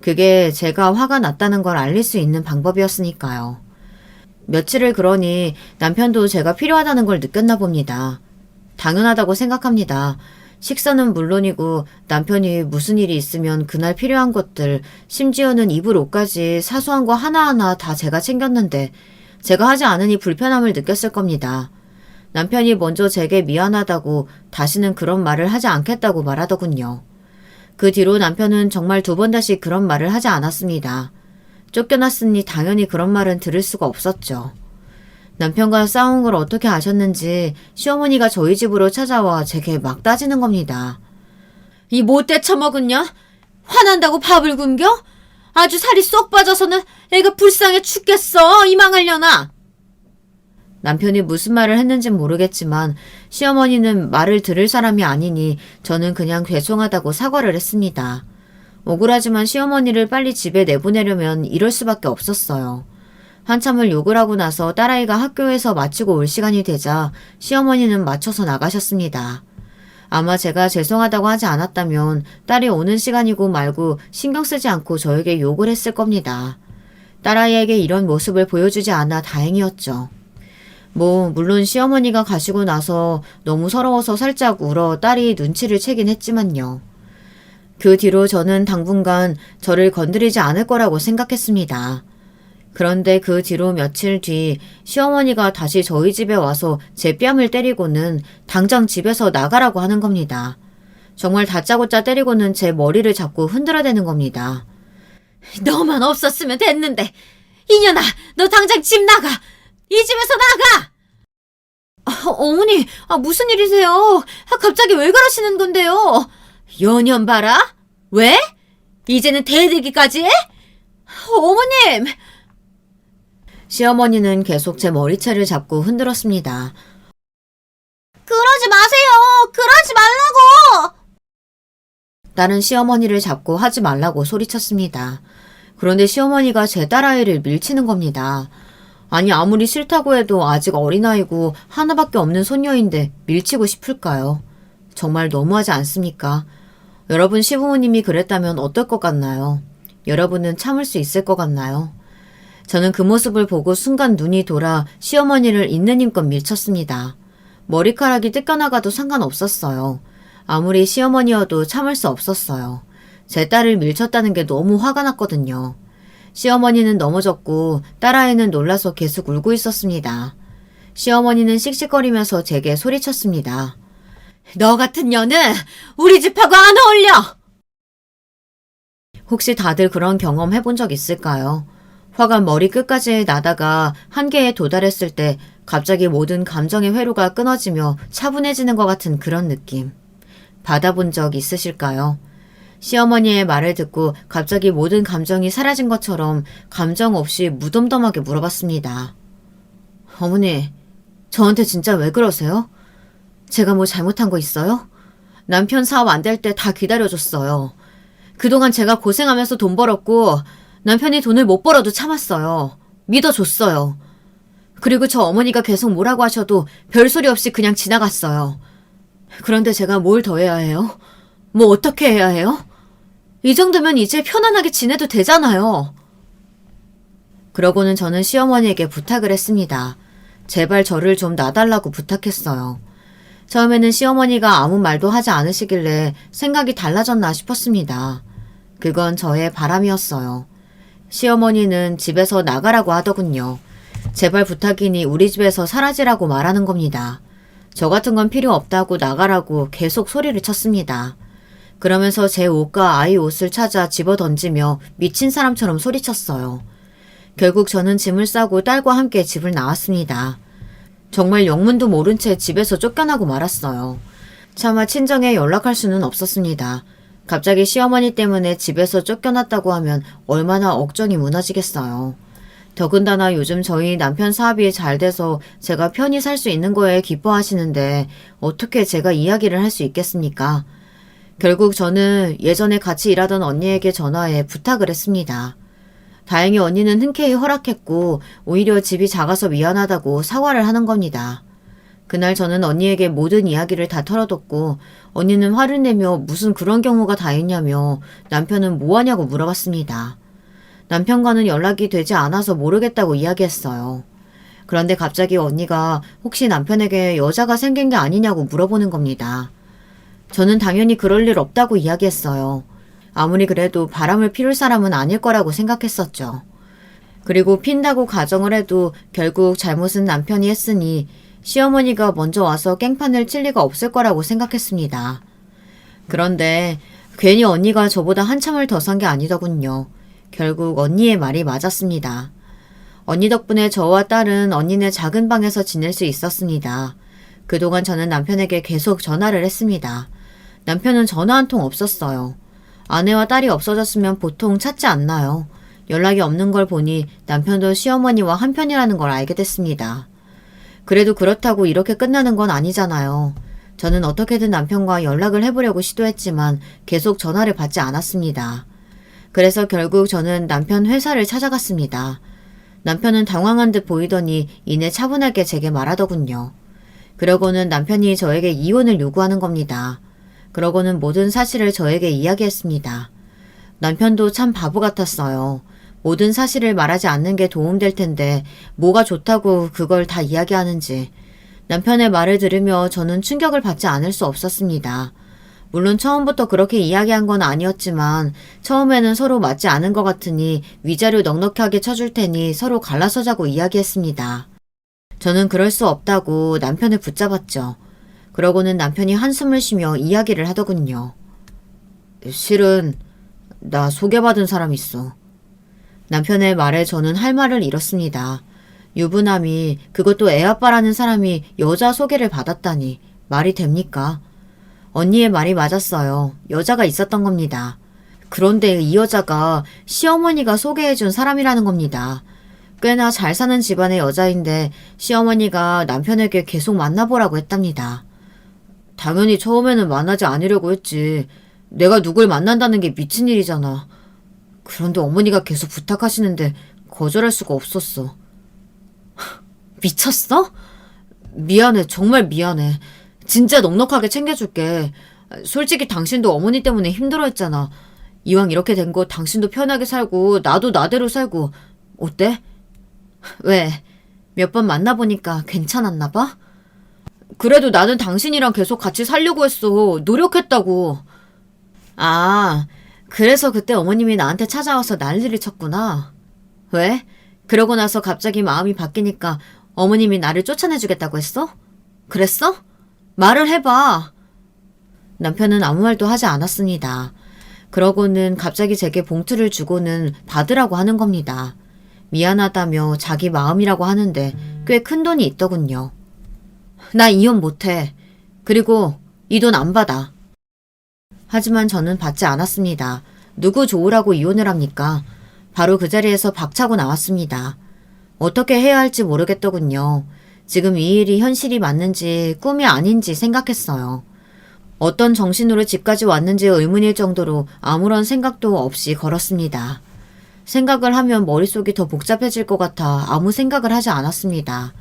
그게 제가 화가 났다는 걸 알릴 수 있는 방법이었으니까요. 며칠을 그러니 남편도 제가 필요하다는 걸 느꼈나 봅니다. 당연하다고 생각합니다. 식사는 물론이고 남편이 무슨 일이 있으면 그날 필요한 것들, 심지어는 입을 옷까지 사소한 거 하나하나 다 제가 챙겼는데 제가 하지 않으니 불편함을 느꼈을 겁니다. 남편이 먼저 제게 미안하다고 다시는 그런 말을 하지 않겠다고 말하더군요. 그 뒤로 남편은 정말 2번 다시 그런 말을 하지 않았습니다. 쫓겨났으니 당연히 그런 말은 들을 수가 없었죠. 남편과 싸운 걸 어떻게 아셨는지 시어머니가 저희 집으로 찾아와 제게 막 따지는 겁니다. 이 못돼 처먹었냐? 화난다고 밥을 굶겨? 아주 살이 쏙 빠져서는 애가 불쌍해 죽겠어. 이 망하려나. 남편이 무슨 말을 했는진 모르겠지만 시어머니는 말을 들을 사람이 아니니 저는 그냥 죄송하다고 사과를 했습니다. 억울하지만 시어머니를 빨리 집에 내보내려면 이럴 수밖에 없었어요. 한참을 욕을 하고 나서 딸아이가 학교에서 마치고 올 시간이 되자 시어머니는 맞춰서 나가셨습니다. 아마 제가 죄송하다고 하지 않았다면 딸이 오는 시간이고 말고 신경 쓰지 않고 저에게 욕을 했을 겁니다. 딸아이에게 이런 모습을 보여주지 않아 다행이었죠. 물론 시어머니가 가시고 나서 너무 서러워서 살짝 울어 딸이 눈치를 채긴 했지만요. 그 뒤로 저는 당분간 저를 건드리지 않을 거라고 생각했습니다. 그런데 그 뒤로 며칠 뒤 시어머니가 다시 저희 집에 와서 제 뺨을 때리고는 당장 집에서 나가라고 하는 겁니다. 정말 다짜고짜 때리고는 제 머리를 잡고 흔들어대는 겁니다. 너만 없었으면 됐는데. 이년아, 너 당장 집 나가. 이 집에서 나가! 어머니, 무슨 일이세요? 갑자기 왜 그러시는 건데요? 연연 봐라? 왜? 이제는 대들기까지 해? 어머님! 시어머니는 계속 제 머리채를 잡고 흔들었습니다. 그러지 마세요! 그러지 말라고! 딸은 시어머니를 잡고 하지 말라고 소리쳤습니다. 그런데 시어머니가 제 딸아이를 밀치는 겁니다. 아니 아무리 싫다고 해도 아직 어린아이고 하나밖에 없는 손녀인데 밀치고 싶을까요? 정말 너무하지 않습니까? 여러분 시부모님이 그랬다면 어떨 것 같나요? 여러분은 참을 수 있을 것 같나요? 저는 그 모습을 보고 순간 눈이 돌아 시어머니를 있는 힘껏 밀쳤습니다. 머리카락이 뜯겨나가도 상관없었어요. 아무리 시어머니여도 참을 수 없었어요. 제 딸을 밀쳤다는 게 너무 화가 났거든요. 시어머니는 넘어졌고 딸아이는 놀라서 계속 울고 있었습니다. 시어머니는 씩씩거리면서 제게 소리쳤습니다. 너 같은 년은 우리 집하고 안 어울려! 혹시 다들 그런 경험 해본 적 있을까요? 화가 머리 끝까지 나다가 한계에 도달했을 때 갑자기 모든 감정의 회로가 끊어지며 차분해지는 것 같은 그런 느낌. 받아본 적 있으실까요? 시어머니의 말을 듣고 갑자기 모든 감정이 사라진 것처럼 감정 없이 무덤덤하게 물어봤습니다. 어머니, 저한테 진짜 왜 그러세요? 제가 뭐 잘못한 거 있어요? 남편 사업 안 될 때 다 기다려줬어요. 그동안 제가 고생하면서 돈 벌었고 남편이 돈을 못 벌어도 참았어요. 믿어줬어요. 그리고 저 어머니가 계속 뭐라고 하셔도 별소리 없이 그냥 지나갔어요. 그런데 제가 뭘 더 해야 해요? 뭐 어떻게 해야 해요? 이 정도면 이제 편안하게 지내도 되잖아요. 그러고는 저는 시어머니에게 부탁을 했습니다. 제발 저를 좀 놔달라고 부탁했어요. 처음에는 시어머니가 아무 말도 하지 않으시길래 생각이 달라졌나 싶었습니다. 그건 저의 바람이었어요. 시어머니는 집에서 나가라고 하더군요. 제발 부탁이니 우리 집에서 사라지라고 말하는 겁니다. 저 같은 건 필요 없다고 나가라고 계속 소리를 쳤습니다. 그러면서 제 옷과 아이 옷을 찾아 집어던지며 미친 사람처럼 소리쳤어요. 결국 저는 짐을 싸고 딸과 함께 집을 나왔습니다. 정말 영문도 모른 채 집에서 쫓겨나고 말았어요. 차마 친정에 연락할 수는 없었습니다. 갑자기 시어머니 때문에 집에서 쫓겨났다고 하면 얼마나 억정이 무너지겠어요. 더군다나 요즘 저희 남편 사업이 잘 돼서 제가 편히 살 수 있는 거에 기뻐하시는데 어떻게 제가 이야기를 할 수 있겠습니까? 결국 저는 예전에 같이 일하던 언니에게 전화해 부탁을 했습니다. 다행히 언니는 흔쾌히 허락했고 오히려 집이 작아서 미안하다고 사과를 하는 겁니다. 그날 저는 언니에게 모든 이야기를 다 털어뒀고 언니는 화를 내며 무슨 그런 경우가 다 있냐며 남편은 뭐하냐고 물어봤습니다. 남편과는 연락이 되지 않아서 모르겠다고 이야기했어요. 그런데 갑자기 언니가 혹시 남편에게 여자가 생긴 게 아니냐고 물어보는 겁니다. 저는 당연히 그럴 일 없다고 이야기했어요. 아무리 그래도 바람을 피울 사람은 아닐 거라고 생각했었죠. 그리고 핀다고 가정을 해도 결국 잘못은 남편이 했으니 시어머니가 먼저 와서 깽판을 칠 리가 없을 거라고 생각했습니다. 그런데 괜히 언니가 저보다 한참을 더 산 게 아니더군요. 결국 언니의 말이 맞았습니다. 언니 덕분에 저와 딸은 언니네 작은 방에서 지낼 수 있었습니다. 그동안 저는 남편에게 계속 전화를 했습니다. 남편은 전화 한 통 없었어요. 아내와 딸이 없어졌으면 보통 찾지 않나요? 연락이 없는 걸 보니 남편도 시어머니와 한편이라는 걸 알게 됐습니다. 그래도 그렇다고 이렇게 끝나는 건 아니잖아요. 저는 어떻게든 남편과 연락을 해보려고 시도했지만 계속 전화를 받지 않았습니다. 그래서 결국 저는 남편 회사를 찾아갔습니다. 남편은 당황한 듯 보이더니 이내 차분하게 제게 말하더군요. 그러고는 남편이 저에게 이혼을 요구하는 겁니다. 그러고는 모든 사실을 저에게 이야기했습니다. 남편도 참 바보 같았어요. 모든 사실을 말하지 않는 게 도움될 텐데 뭐가 좋다고 그걸 다 이야기하는지. 남편의 말을 들으며 저는 충격을 받지 않을 수 없었습니다. 물론 처음부터 그렇게 이야기한 건 아니었지만 처음에는 서로 맞지 않은 것 같으니 위자료 넉넉하게 쳐줄 테니 서로 갈라서 자고 이야기했습니다. 저는 그럴 수 없다고 남편을 붙잡았죠. 그러고는 남편이 한숨을 쉬며 이야기를 하더군요. 실은 나 소개받은 사람 있어. 남편의 말에 저는 할 말을 잃었습니다. 유부남이 그것도 애아빠라는 사람이 여자 소개를 받았다니 말이 됩니까? 언니의 말이 맞았어요. 여자가 있었던 겁니다. 그런데 이 여자가 시어머니가 소개해준 사람이라는 겁니다. 꽤나 잘 사는 집안의 여자인데 시어머니가 남편에게 계속 만나보라고 했답니다. 당연히 처음에는 만나지 않으려고 했지. 내가 누굴 만난다는 게 미친 일이잖아. 그런데 어머니가 계속 부탁하시는데 거절할 수가 없었어. 미쳤어? 미안해. 정말 미안해. 진짜 넉넉하게 챙겨줄게. 솔직히 당신도 어머니 때문에 힘들어했잖아. 이왕 이렇게 된 거 당신도 편하게 살고 나도 나대로 살고 어때? 왜? 몇 번 만나보니까 괜찮았나 봐? 그래도 나는 당신이랑 계속 같이 살려고 했어. 노력했다고. 아, 그래서 그때 어머님이 나한테 찾아와서 난리를 쳤구나. 왜? 그러고 나서 갑자기 마음이 바뀌니까 어머님이 나를 쫓아내주겠다고 했어? 그랬어? 말을 해봐. 남편은 아무 말도 하지 않았습니다. 그러고는 갑자기 제게 봉투를 주고는 받으라고 하는 겁니다. 미안하다며 자기 마음이라고 하는데 꽤 큰 돈이 있더군요. 나 이혼 못해. 그리고 이 돈 안 받아. 하지만 저는 받지 않았습니다. 누구 좋으라고 이혼을 합니까? 바로 그 자리에서 박차고 나왔습니다. 어떻게 해야 할지 모르겠더군요. 지금 이 일이 현실이 맞는지 꿈이 아닌지 생각했어요. 어떤 정신으로 집까지 왔는지 의문일 정도로 아무런 생각도 없이 걸었습니다. 생각을 하면 머릿속이 더 복잡해질 것 같아 아무 생각을 하지 않았습니다.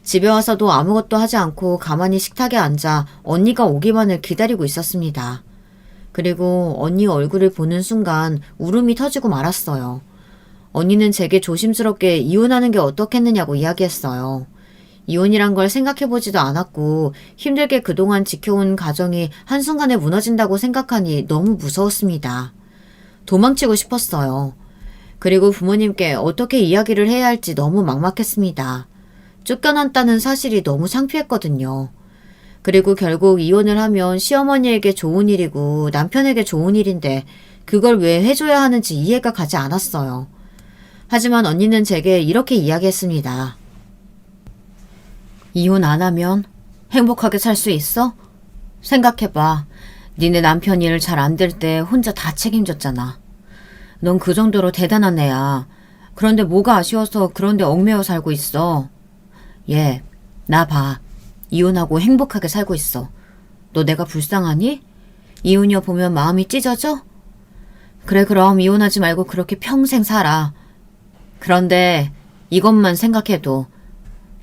집에 와서도 아무것도 하지 않고 가만히 식탁에 앉아 언니가 오기만을 기다리고 있었습니다. 그리고 언니 얼굴을 보는 순간 울음이 터지고 말았어요. 언니는 제게 조심스럽게 이혼하는 게 어떻겠느냐고 이야기했어요. 이혼이란 걸 생각해보지도 않았고 힘들게 그동안 지켜온 가정이 한순간에 무너진다고 생각하니 너무 무서웠습니다. 도망치고 싶었어요. 그리고 부모님께 어떻게 이야기를 해야 할지 너무 막막했습니다. 쫓겨났다는 사실이 너무 창피했거든요. 그리고 결국 이혼을 하면 시어머니에게 좋은 일이고 남편에게 좋은 일인데 그걸 왜 해줘야 하는지 이해가 가지 않았어요. 하지만 언니는 제게 이렇게 이야기했습니다. 이혼 안 하면 행복하게 살 수 있어? 생각해봐. 니네 남편 일 잘 안 될 때 혼자 다 책임졌잖아. 넌 그 정도로 대단한 애야. 그런데 뭐가 아쉬워서 그런데 얽매여 살고 있어. 얘, 나 봐. 이혼하고 행복하게 살고 있어. 너 내가 불쌍하니? 이혼녀 보면 마음이 찢어져? 그래, 그럼 이혼하지 말고 그렇게 평생 살아. 그런데 이것만 생각해도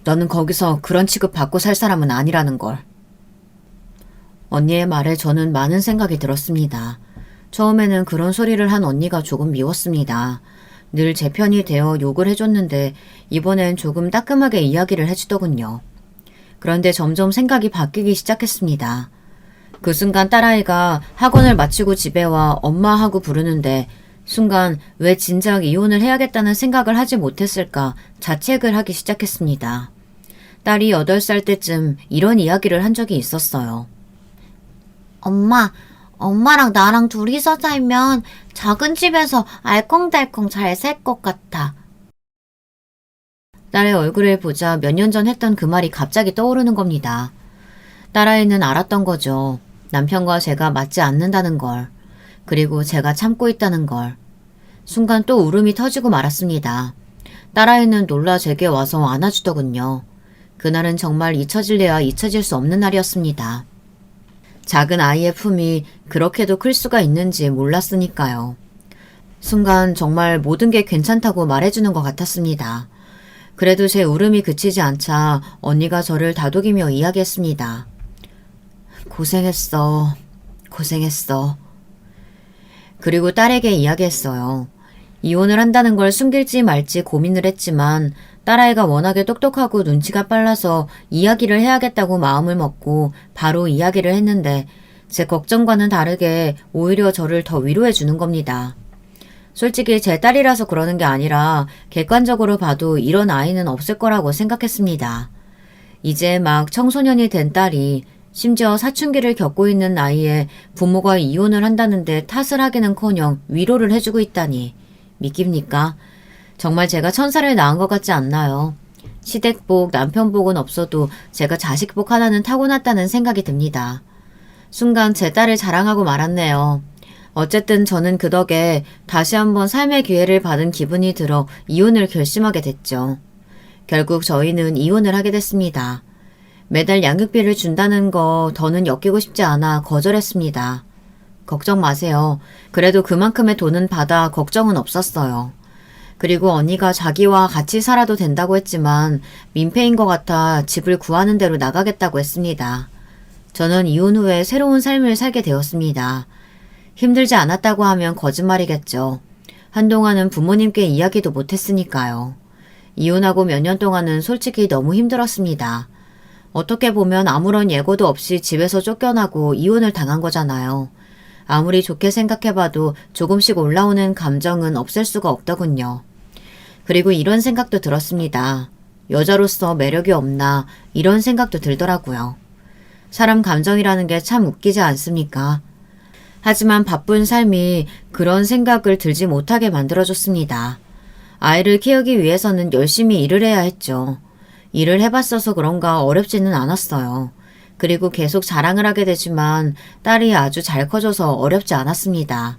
너는 거기서 그런 취급 받고 살 사람은 아니라는 걸. 언니의 말에 저는 많은 생각이 들었습니다. 처음에는 그런 소리를 한 언니가 조금 미웠습니다. 늘 제 편이 되어 욕을 해줬는데 이번엔 조금 따끔하게 이야기를 해주더군요. 그런데 점점 생각이 바뀌기 시작했습니다. 그 순간 딸아이가 학원을 마치고 집에 와 엄마 하고 부르는데 순간 왜 진작 이혼을 해야겠다는 생각을 하지 못했을까 자책을 하기 시작했습니다. 딸이 8살 때쯤 이런 이야기를 한 적이 있었어요.
엄마랑 나랑 둘이서 살면 작은 집에서 알콩달콩 잘 살 것 같아.
딸의 얼굴을 보자 몇 년 전 했던 그 말이 갑자기 떠오르는 겁니다. 딸아이는 알았던 거죠. 남편과 제가 맞지 않는다는 걸. 그리고 제가 참고 있다는 걸. 순간 또 울음이 터지고 말았습니다. 딸아이는 놀라 제게 와서 안아주더군요. 그날은 정말 잊혀질래야 잊혀질 수 없는 날이었습니다. 작은 아이의 품이 그렇게도 클 수가 있는지 몰랐으니까요. 순간 정말 모든 게 괜찮다고 말해주는 것 같았습니다. 그래도 제 울음이 그치지 않자 언니가 저를 다독이며 이야기했습니다. 고생했어. 고생했어. 그리고 딸에게 이야기했어요. 이혼을 한다는 걸 숨길지 말지 고민을 했지만 딸아이가 워낙에 똑똑하고 눈치가 빨라서 이야기를 해야겠다고 마음을 먹고 바로 이야기를 했는데 제 걱정과는 다르게 오히려 저를 더 위로해 주는 겁니다. 솔직히 제 딸이라서 그러는 게 아니라 객관적으로 봐도 이런 아이는 없을 거라고 생각했습니다. 이제 막 청소년이 된 딸이 심지어 사춘기를 겪고 있는 나이에 부모가 이혼을 한다는데 탓을 하기는커녕 위로를 해주고 있다니 믿깁니까? 정말 제가 천사를 낳은 것 같지 않나요? 시댁복, 남편복은 없어도 제가 자식복 하나는 타고났다는 생각이 듭니다. 순간 제 딸을 자랑하고 말았네요. 어쨌든 저는 그 덕에 다시 한번 삶의 기회를 받은 기분이 들어 이혼을 결심하게 됐죠. 결국 저희는 이혼을 하게 됐습니다. 매달 양육비를 준다는 거 더는 엮이고 싶지 않아 거절했습니다. 걱정 마세요. 그래도 그만큼의 돈은 받아 걱정은 없었어요. 그리고 언니가 자기와 같이 살아도 된다고 했지만 민폐인 것 같아 집을 구하는 대로 나가겠다고 했습니다. 저는 이혼 후에 새로운 삶을 살게 되었습니다. 힘들지 않았다고 하면 거짓말이겠죠. 한동안은 부모님께 이야기도 못했으니까요. 이혼하고 몇 년 동안은 솔직히 너무 힘들었습니다. 어떻게 보면 아무런 예고도 없이 집에서 쫓겨나고 이혼을 당한 거잖아요. 아무리 좋게 생각해봐도 조금씩 올라오는 감정은 없앨 수가 없더군요. 그리고 이런 생각도 들었습니다. 여자로서 매력이 없나 이런 생각도 들더라고요. 사람 감정이라는 게 참 웃기지 않습니까? 하지만 바쁜 삶이 그런 생각을 들지 못하게 만들어줬습니다. 아이를 키우기 위해서는 열심히 일을 해야 했죠. 일을 해봤어서 그런가 어렵지는 않았어요. 그리고 계속 자랑을 하게 되지만 딸이 아주 잘 커져서 어렵지 않았습니다.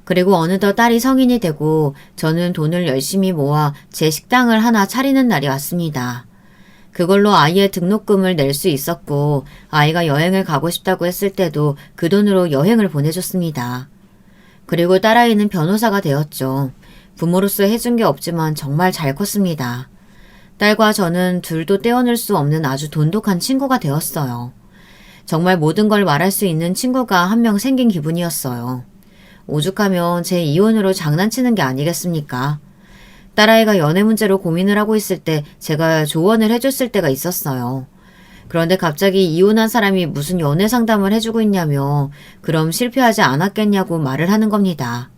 그리고 어느덧 딸이 성인이 되고 저는 돈을 열심히 모아 제 식당을 하나 차리는 날이 왔습니다. 그걸로 아이의 등록금을 낼 수 있었고 아이가 여행을 가고 싶다고 했을 때도 그 돈으로 여행을 보내줬습니다. 그리고 딸아이는 변호사가 되었죠. 부모로서 해준 게 없지만 정말 잘 컸습니다. 딸과 저는 둘도 떼어낼 수 없는 아주 돈독한 친구가 되었어요. 정말 모든 걸 말할 수 있는 친구가 한 명 생긴 기분이었어요. 오죽하면 제 이혼으로 장난치는 게 아니겠습니까? 딸아이가 연애 문제로 고민을 하고 있을 때 제가 조언을 해줬을 때가 있었어요. 그런데 갑자기 이혼한 사람이 무슨 연애 상담을 해주고 있냐며 그럼 실패하지 않았겠냐고 말을 하는 겁니다.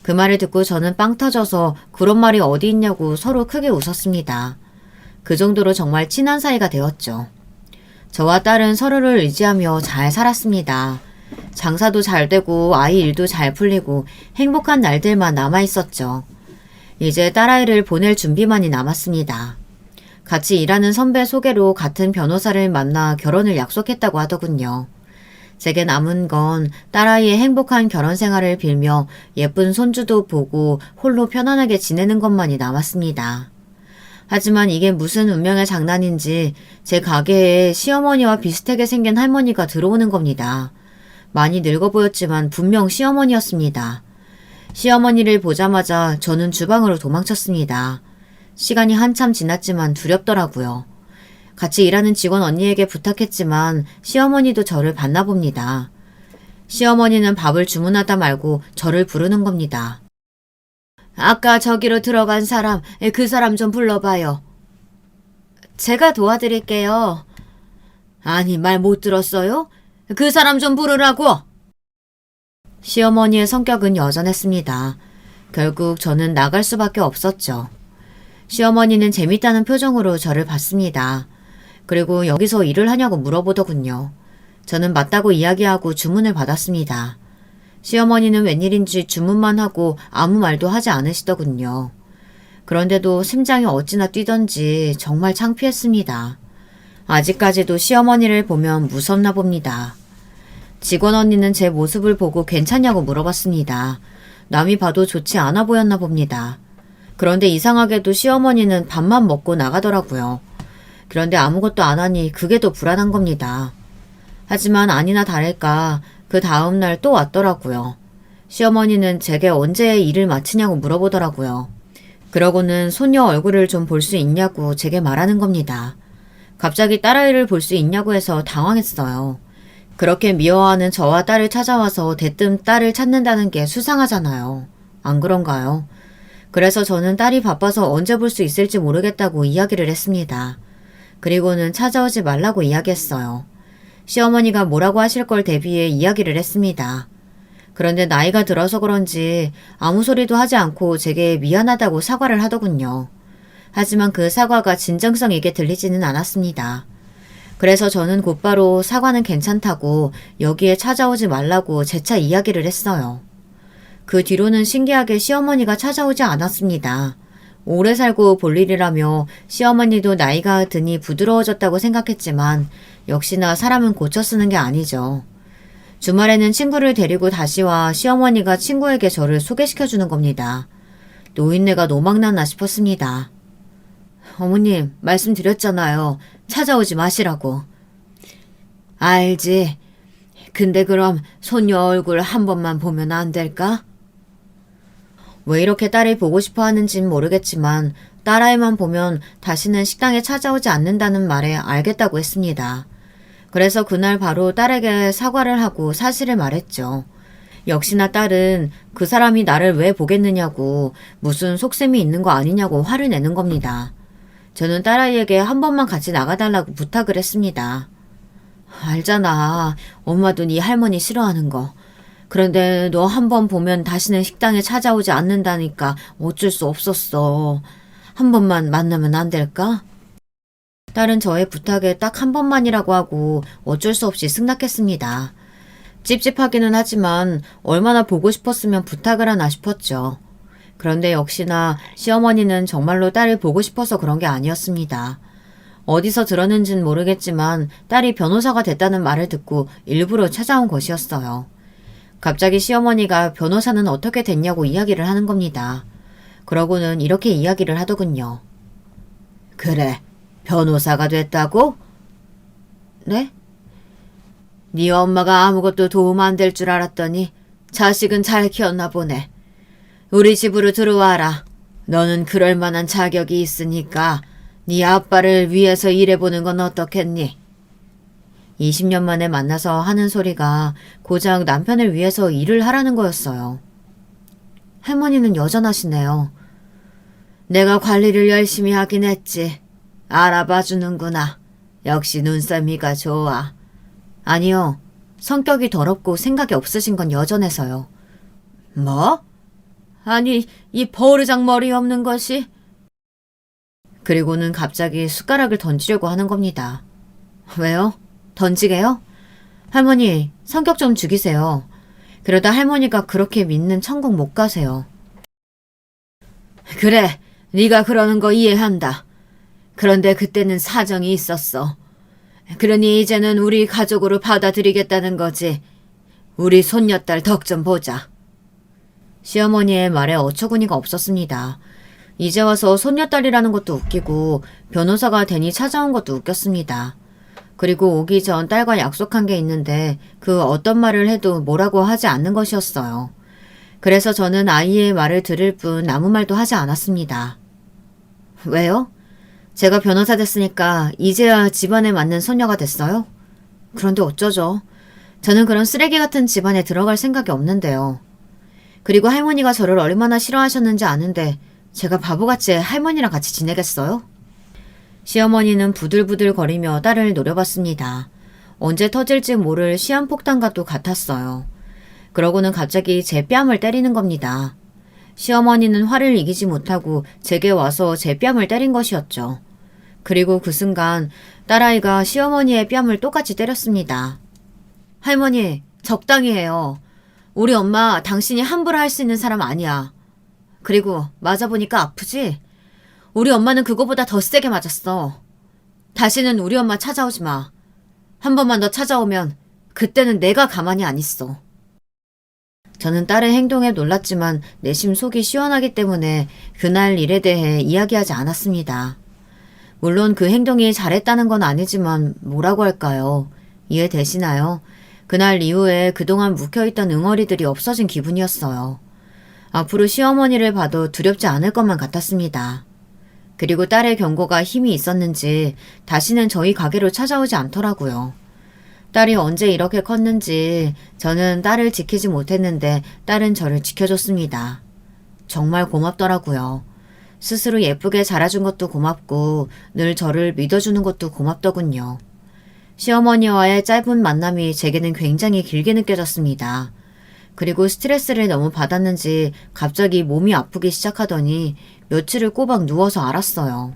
그 말을 듣고 저는 빵 터져서 그런 말이 어디 있냐고 서로 크게 웃었습니다. 그 정도로 정말 친한 사이가 되었죠. 저와 딸은 서로를 의지하며 잘 살았습니다. 장사도 잘 되고 아이 일도 잘 풀리고 행복한 날들만 남아있었죠. 이제 딸아이를 보낼 준비만이 남았습니다. 같이 일하는 선배 소개로 같은 변호사를 만나 결혼을 약속했다고 하더군요. 제게 남은 건 딸아이의 행복한 결혼 생활을 빌며 예쁜 손주도 보고 홀로 편안하게 지내는 것만이 남았습니다. 하지만 이게 무슨 운명의 장난인지 제 가게에 시어머니와 비슷하게 생긴 할머니가 들어오는 겁니다. 많이 늙어 보였지만 분명 시어머니였습니다. 시어머니를 보자마자 저는 주방으로 도망쳤습니다. 시간이 한참 지났지만 두렵더라고요. 같이 일하는 직원 언니에게 부탁했지만 시어머니도 저를 봤나 봅니다. 시어머니는 밥을 주문하다 말고 저를 부르는 겁니다. 아까 저기로 들어간 사람, 그 사람 좀 불러봐요. 제가 도와드릴게요. 아니, 말 못 들었어요? 그 사람 좀 부르라고! 시어머니의 성격은 여전했습니다. 결국 저는 나갈 수밖에 없었죠. 시어머니는 재밌다는 표정으로 저를 봤습니다. 그리고 여기서 일을 하냐고 물어보더군요. 저는 맞다고 이야기하고 주문을 받았습니다. 시어머니는 웬일인지 주문만 하고 아무 말도 하지 않으시더군요. 그런데도 심장이 어찌나 뛰던지 정말 창피했습니다. 아직까지도 시어머니를 보면 무섭나 봅니다. 직원 언니는 제 모습을 보고 괜찮냐고 물어봤습니다. 남이 봐도 좋지 않아 보였나 봅니다. 그런데 이상하게도 시어머니는 밥만 먹고 나가더라고요. 그런데 아무것도 안 하니 그게 더 불안한 겁니다. 하지만 아니나 다를까 그 다음날 또 왔더라고요. 시어머니는 제게 언제 일을 마치냐고 물어보더라고요. 그러고는 손녀 얼굴을 좀 볼 수 있냐고 제게 말하는 겁니다. 갑자기 딸아이를 볼 수 있냐고 해서 당황했어요. 그렇게 미워하는 저와 딸을 찾아와서 대뜸 딸을 찾는다는 게 수상하잖아요. 안 그런가요? 그래서 저는 딸이 바빠서 언제 볼 수 있을지 모르겠다고 이야기를 했습니다. 그리고는 찾아오지 말라고 이야기했어요. 시어머니가 뭐라고 하실 걸 대비해 이야기를 했습니다. 그런데 나이가 들어서 그런지 아무 소리도 하지 않고 제게 미안하다고 사과를 하더군요. 하지만 그 사과가 진정성 있게 들리지는 않았습니다. 그래서 저는 곧바로 사과는 괜찮다고 여기에 찾아오지 말라고 재차 이야기를 했어요. 그 뒤로는 신기하게 시어머니가 찾아오지 않았습니다. 오래 살고 볼 일이라며 시어머니도 나이가 드니 부드러워졌다고 생각했지만 역시나 사람은 고쳐 쓰는 게 아니죠. 주말에는 친구를 데리고 다시 와 시어머니가 친구에게 저를 소개시켜주는 겁니다. 노인네가 노망났나 싶었습니다. 어머님, 말씀드렸잖아요. 찾아오지 마시라고. 알지. 근데 그럼 손녀 얼굴 한 번만 보면 안 될까? 왜 이렇게 딸을 보고 싶어 하는진 모르겠지만 딸아이만 보면 다시는 식당에 찾아오지 않는다는 말에 알겠다고 했습니다. 그래서 그날 바로 딸에게 사과를 하고 사실을 말했죠. 역시나 딸은 그 사람이 나를 왜 보겠느냐고 무슨 속셈이 있는 거 아니냐고 화를 내는 겁니다. 저는 딸아이에게 한 번만 같이 나가달라고 부탁을 했습니다. 알잖아. 엄마도 네 할머니 싫어하는 거. 그런데 너 한 번 보면 다시는 식당에 찾아오지 않는다니까 어쩔 수 없었어. 한 번만 만나면 안 될까? 딸은 저의 부탁에 딱 한 번만이라고 하고 어쩔 수 없이 승낙했습니다. 찝찝하기는 하지만 얼마나 보고 싶었으면 부탁을 하나 싶었죠. 그런데 역시나 시어머니는 정말로 딸을 보고 싶어서 그런 게 아니었습니다. 어디서 들었는진 모르겠지만 딸이 변호사가 됐다는 말을 듣고 일부러 찾아온 것이었어요. 갑자기 시어머니가 변호사는 어떻게 됐냐고 이야기를 하는 겁니다. 그러고는 이렇게 이야기를 하더군요. 그래, 변호사가 됐다고? 네? 네 엄마가 아무것도 도움 안 될 줄 알았더니 자식은 잘 키웠나 보네. 우리 집으로 들어와라. 너는 그럴 만한 자격이 있으니까 네 아빠를 위해서 일해보는 건 어떻겠니? 20년 만에 만나서 하는 소리가 고작 남편을 위해서 일을 하라는 거였어요. 할머니는 여전하시네요. 내가 관리를 열심히 하긴 했지. 알아봐 주는구나. 역시 눈썰미가 좋아. 아니요. 성격이 더럽고 생각이 없으신 건 여전해서요. 뭐? 아니, 이 버르장 머리 없는 것이? 그리고는 갑자기 숟가락을 던지려고 하는 겁니다. 왜요? 던지게요? 할머니, 성격 좀 죽이세요. 그러다 할머니가 그렇게 믿는 천국 못 가세요. 그래, 네가 그러는 거 이해한다. 그런데 그때는 사정이 있었어. 그러니 이제는 우리 가족으로 받아들이겠다는 거지. 우리 손녀딸 덕 좀 보자. 시어머니의 말에 어처구니가 없었습니다. 이제 와서 손녀딸이라는 것도 웃기고 변호사가 괜히 찾아온 것도 웃겼습니다. 그리고 오기 전 딸과 약속한 게 있는데 그 어떤 말을 해도 뭐라고 하지 않는 것이었어요. 그래서 저는 아이의 말을 들을 뿐 아무 말도 하지 않았습니다. 왜요? 제가 변호사 됐으니까 이제야 집안에 맞는 손녀가 됐어요? 그런데 어쩌죠? 저는 그런 쓰레기 같은 집안에 들어갈 생각이 없는데요. 그리고 할머니가 저를 얼마나 싫어하셨는지 아는데 제가 바보같이 할머니랑 같이 지내겠어요? 시어머니는 부들부들 거리며 딸을 노려봤습니다. 언제 터질지 모를 시한폭탄과도 같았어요. 그러고는 갑자기 제 뺨을 때리는 겁니다. 시어머니는 화를 이기지 못하고 제게 와서 제 뺨을 때린 것이었죠. 그리고 그 순간 딸아이가 시어머니의 뺨을 똑같이 때렸습니다. 할머니, 적당히 해요. 우리 엄마 당신이 함부로 할 수 있는 사람 아니야. 그리고 맞아보니까 아프지? 우리 엄마는 그거보다 더 세게 맞았어. 다시는 우리 엄마 찾아오지 마. 한 번만 더 찾아오면 그때는 내가 가만히 안 있어. 저는 딸의 행동에 놀랐지만 내심 속이 시원하기 때문에 그날 일에 대해 이야기하지 않았습니다. 물론 그 행동이 잘했다는 건 아니지만 뭐라고 할까요? 이해되시나요? 그날 이후에 그동안 묵혀있던 응어리들이 없어진 기분이었어요. 앞으로 시어머니를 봐도 두렵지 않을 것만 같았습니다. 그리고 딸의 경고가 힘이 있었는지 다시는 저희 가게로 찾아오지 않더라고요. 딸이 언제 이렇게 컸는지 저는 딸을 지키지 못했는데 딸은 저를 지켜줬습니다. 정말 고맙더라고요. 스스로 예쁘게 자라준 것도 고맙고 늘 저를 믿어주는 것도 고맙더군요. 시어머니와의 짧은 만남이 제게는 굉장히 길게 느껴졌습니다. 그리고 스트레스를 너무 받았는지 갑자기 몸이 아프기 시작하더니 며칠을 꼬박 누워서 알았어요.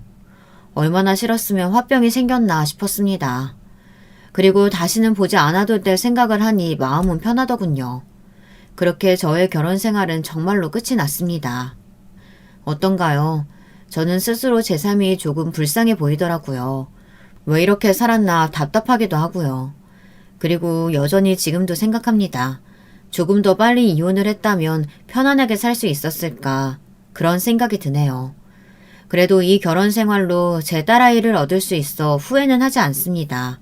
얼마나 싫었으면 화병이 생겼나 싶었습니다. 그리고 다시는 보지 않아도 될 생각을 하니 마음은 편하더군요. 그렇게 저의 결혼 생활은 정말로 끝이 났습니다. 어떤가요? 저는 스스로 제 삶이 조금 불쌍해 보이더라고요. 왜 이렇게 살았나 답답하기도 하고요. 그리고 여전히 지금도 생각합니다. 조금 더 빨리 이혼을 했다면 편안하게 살 수 있었을까 그런 생각이 드네요. 그래도 이 결혼 생활로 제 딸아이를 얻을 수 있어 후회는 하지 않습니다.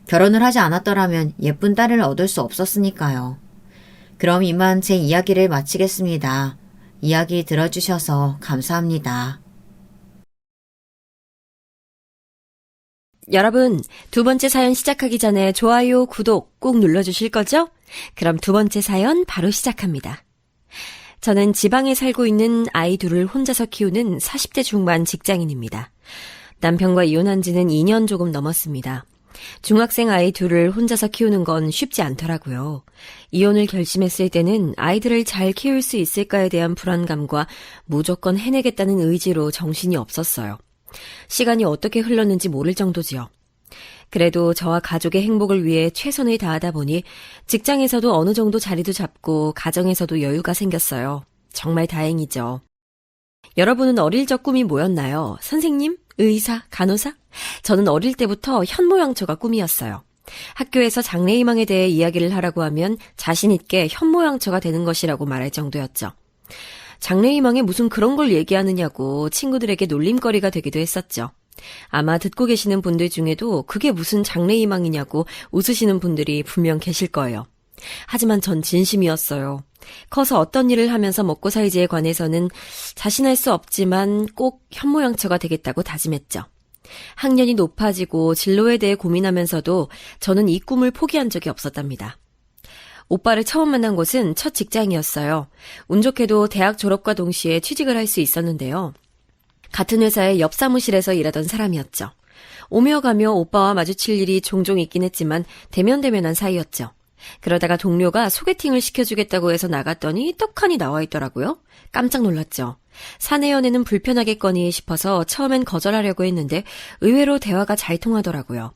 결혼을 하지 않았더라면 예쁜 딸을 얻을 수 없었으니까요. 그럼 이만 제 이야기를 마치겠습니다. 이야기 들어주셔서 감사합니다.
여러분, 두 번째 사연 시작하기 전에 좋아요, 구독 꼭 눌러주실 거죠? 그럼 두 번째 사연 바로 시작합니다. 저는 지방에 살고 있는 아이 둘을 혼자서 키우는 40대 중반 직장인입니다. 남편과 이혼한 지는 2년 조금 넘었습니다. 중학생 아이 둘을 혼자서 키우는 건 쉽지 않더라고요. 이혼을 결심했을 때는 아이들을 잘 키울 수 있을까에 대한 불안감과 무조건 해내겠다는 의지로 정신이 없었어요. 시간이 어떻게 흘렀는지 모를 정도지요. 그래도 저와 가족의 행복을 위해 최선을 다하다 보니 직장에서도 어느 정도 자리도 잡고 가정에서도 여유가 생겼어요. 정말 다행이죠. 여러분은 어릴 적 꿈이 뭐였나요? 선생님? 의사? 간호사? 저는 어릴 때부터 현모양처가 꿈이었어요. 학교에서 장래희망에 대해 이야기를 하라고 하면 자신 있게 현모양처가 되는 것이라고 말할 정도였죠. 장래희망에 무슨 그런 걸 얘기하느냐고 친구들에게 놀림거리가 되기도 했었죠. 아마 듣고 계시는 분들 중에도 그게 무슨 장래희망이냐고 웃으시는 분들이 분명 계실 거예요. 하지만 전 진심이었어요. 커서 어떤 일을 하면서 먹고 살지에 관해서는 자신할 수 없지만 꼭 현모양처가 되겠다고 다짐했죠. 학년이 높아지고 진로에 대해 고민하면서도 저는 이 꿈을 포기한 적이 없었답니다. 오빠를 처음 만난 곳은 첫 직장이었어요. 운 좋게도 대학 졸업과 동시에 취직을 할 수 있었는데요. 같은 회사의 옆 사무실에서 일하던 사람이었죠. 오며 가며 오빠와 마주칠 일이 종종 있긴 했지만 대면대면한 사이였죠. 그러다가 동료가 소개팅을 시켜주겠다고 해서 나갔더니 떡하니 나와 있더라고요. 깜짝 놀랐죠. 사내 연애는 불편하겠거니 싶어서 처음엔 거절하려고 했는데 의외로 대화가 잘 통하더라고요.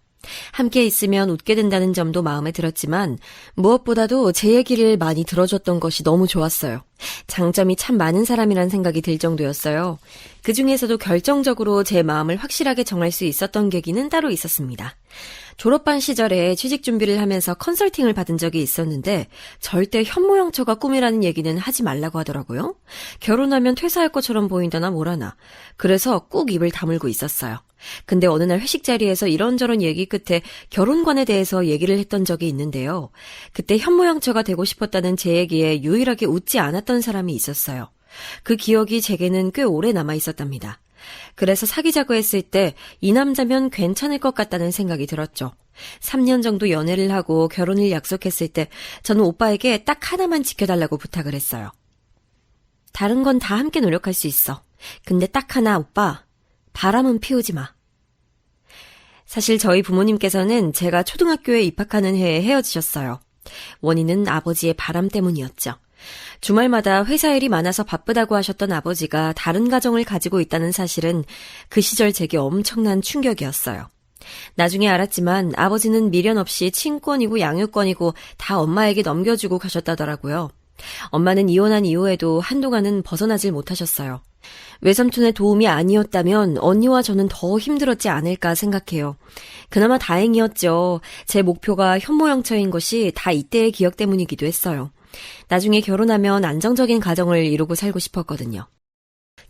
함께 있으면 웃게 된다는 점도 마음에 들었지만 무엇보다도 제 얘기를 많이 들어줬던 것이 너무 좋았어요. 장점이 참 많은 사람이란 생각이 들 정도였어요. 그 중에서도 결정적으로 제 마음을 확실하게 정할 수 있었던 계기는 따로 있었습니다. 졸업반 시절에 취직 준비를 하면서 컨설팅을 받은 적이 있었는데 절대 현모양처가 꿈이라는 얘기는 하지 말라고 하더라고요. 결혼하면 퇴사할 것처럼 보인다나 뭐라나. 그래서 꾹 입을 다물고 있었어요. 근데 어느 날 회식 자리에서 이런저런 얘기 끝에 결혼관에 대해서 얘기를 했던 적이 있는데요. 그때 현모양처가 되고 싶었다는 제 얘기에 유일하게 웃지 않았던 사람이 있었어요. 그 기억이 제게는 꽤 오래 남아 있었답니다. 그래서 사귀자고 했을 때 이 남자면 괜찮을 것 같다는 생각이 들었죠. 3년 정도 연애를 하고 결혼을 약속했을 때 저는 오빠에게 딱 하나만 지켜달라고 부탁을 했어요. 다른 건 다 함께 노력할 수 있어. 근데 딱 하나 오빠, 바람은 피우지 마. 사실 저희 부모님께서는 제가 초등학교에 입학하는 해에 헤어지셨어요. 원인은 아버지의 바람 때문이었죠. 주말마다 회사 일이 많아서 바쁘다고 하셨던 아버지가 다른 가정을 가지고 있다는 사실은 그 시절 제게 엄청난 충격이었어요. 나중에 알았지만 아버지는 미련 없이 친권이고 양육권이고 다 엄마에게 넘겨주고 가셨다더라고요. 엄마는 이혼한 이후에도 한동안은 벗어나질 못하셨어요. 외삼촌의 도움이 아니었다면 언니와 저는 더 힘들었지 않을까 생각해요. 그나마 다행이었죠. 제 목표가 현모양처인 것이 다 이때의 기억 때문이기도 했어요. 나중에 결혼하면 안정적인 가정을 이루고 살고 싶었거든요.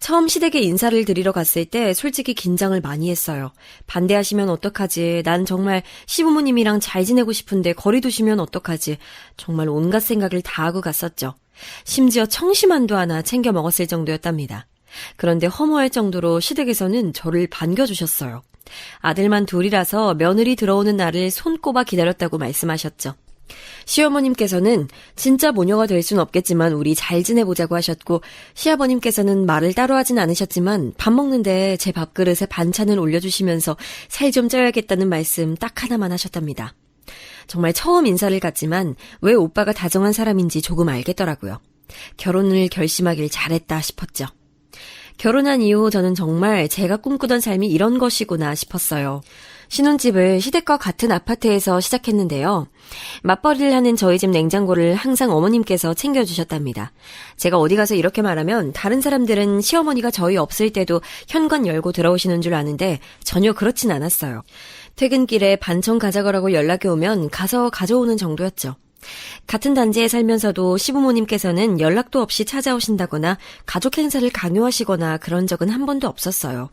처음 시댁에 인사를 드리러 갔을 때 솔직히 긴장을 많이 했어요. 반대하시면 어떡하지? 난 정말 시부모님이랑 잘 지내고 싶은데 거리 두시면 어떡하지? 정말 온갖 생각을 다 하고 갔었죠. 심지어 청심환도 하나 챙겨 먹었을 정도였답니다. 그런데 허무할 정도로 시댁에서는 저를 반겨주셨어요. 아들만 둘이라서 며느리 들어오는 날을 손꼽아 기다렸다고 말씀하셨죠. 시어머님께서는 진짜 모녀가 될 순 없겠지만 우리 잘 지내보자고 하셨고, 시아버님께서는 말을 따로 하진 않으셨지만 밥 먹는데 제 밥그릇에 반찬을 올려주시면서 살 좀 쪄야겠다는 말씀 딱 하나만 하셨답니다. 정말 처음 인사를 갔지만 왜 오빠가 다정한 사람인지 조금 알겠더라고요. 결혼을 결심하길 잘했다 싶었죠. 결혼한 이후 저는 정말 제가 꿈꾸던 삶이 이런 것이구나 싶었어요. 신혼집을 시댁과 같은 아파트에서 시작했는데요. 맞벌이를 하는 저희 집 냉장고를 항상 어머님께서 챙겨주셨답니다. 제가 어디 가서 이렇게 말하면 다른 사람들은 시어머니가 저희 없을 때도 현관 열고 들어오시는 줄 아는데 전혀 그렇진 않았어요. 퇴근길에 반찬 가져가라고 연락이 오면 가서 가져오는 정도였죠. 같은 단지에 살면서도 시부모님께서는 연락도 없이 찾아오신다거나 가족 행사를 강요하시거나 그런 적은 한 번도 없었어요.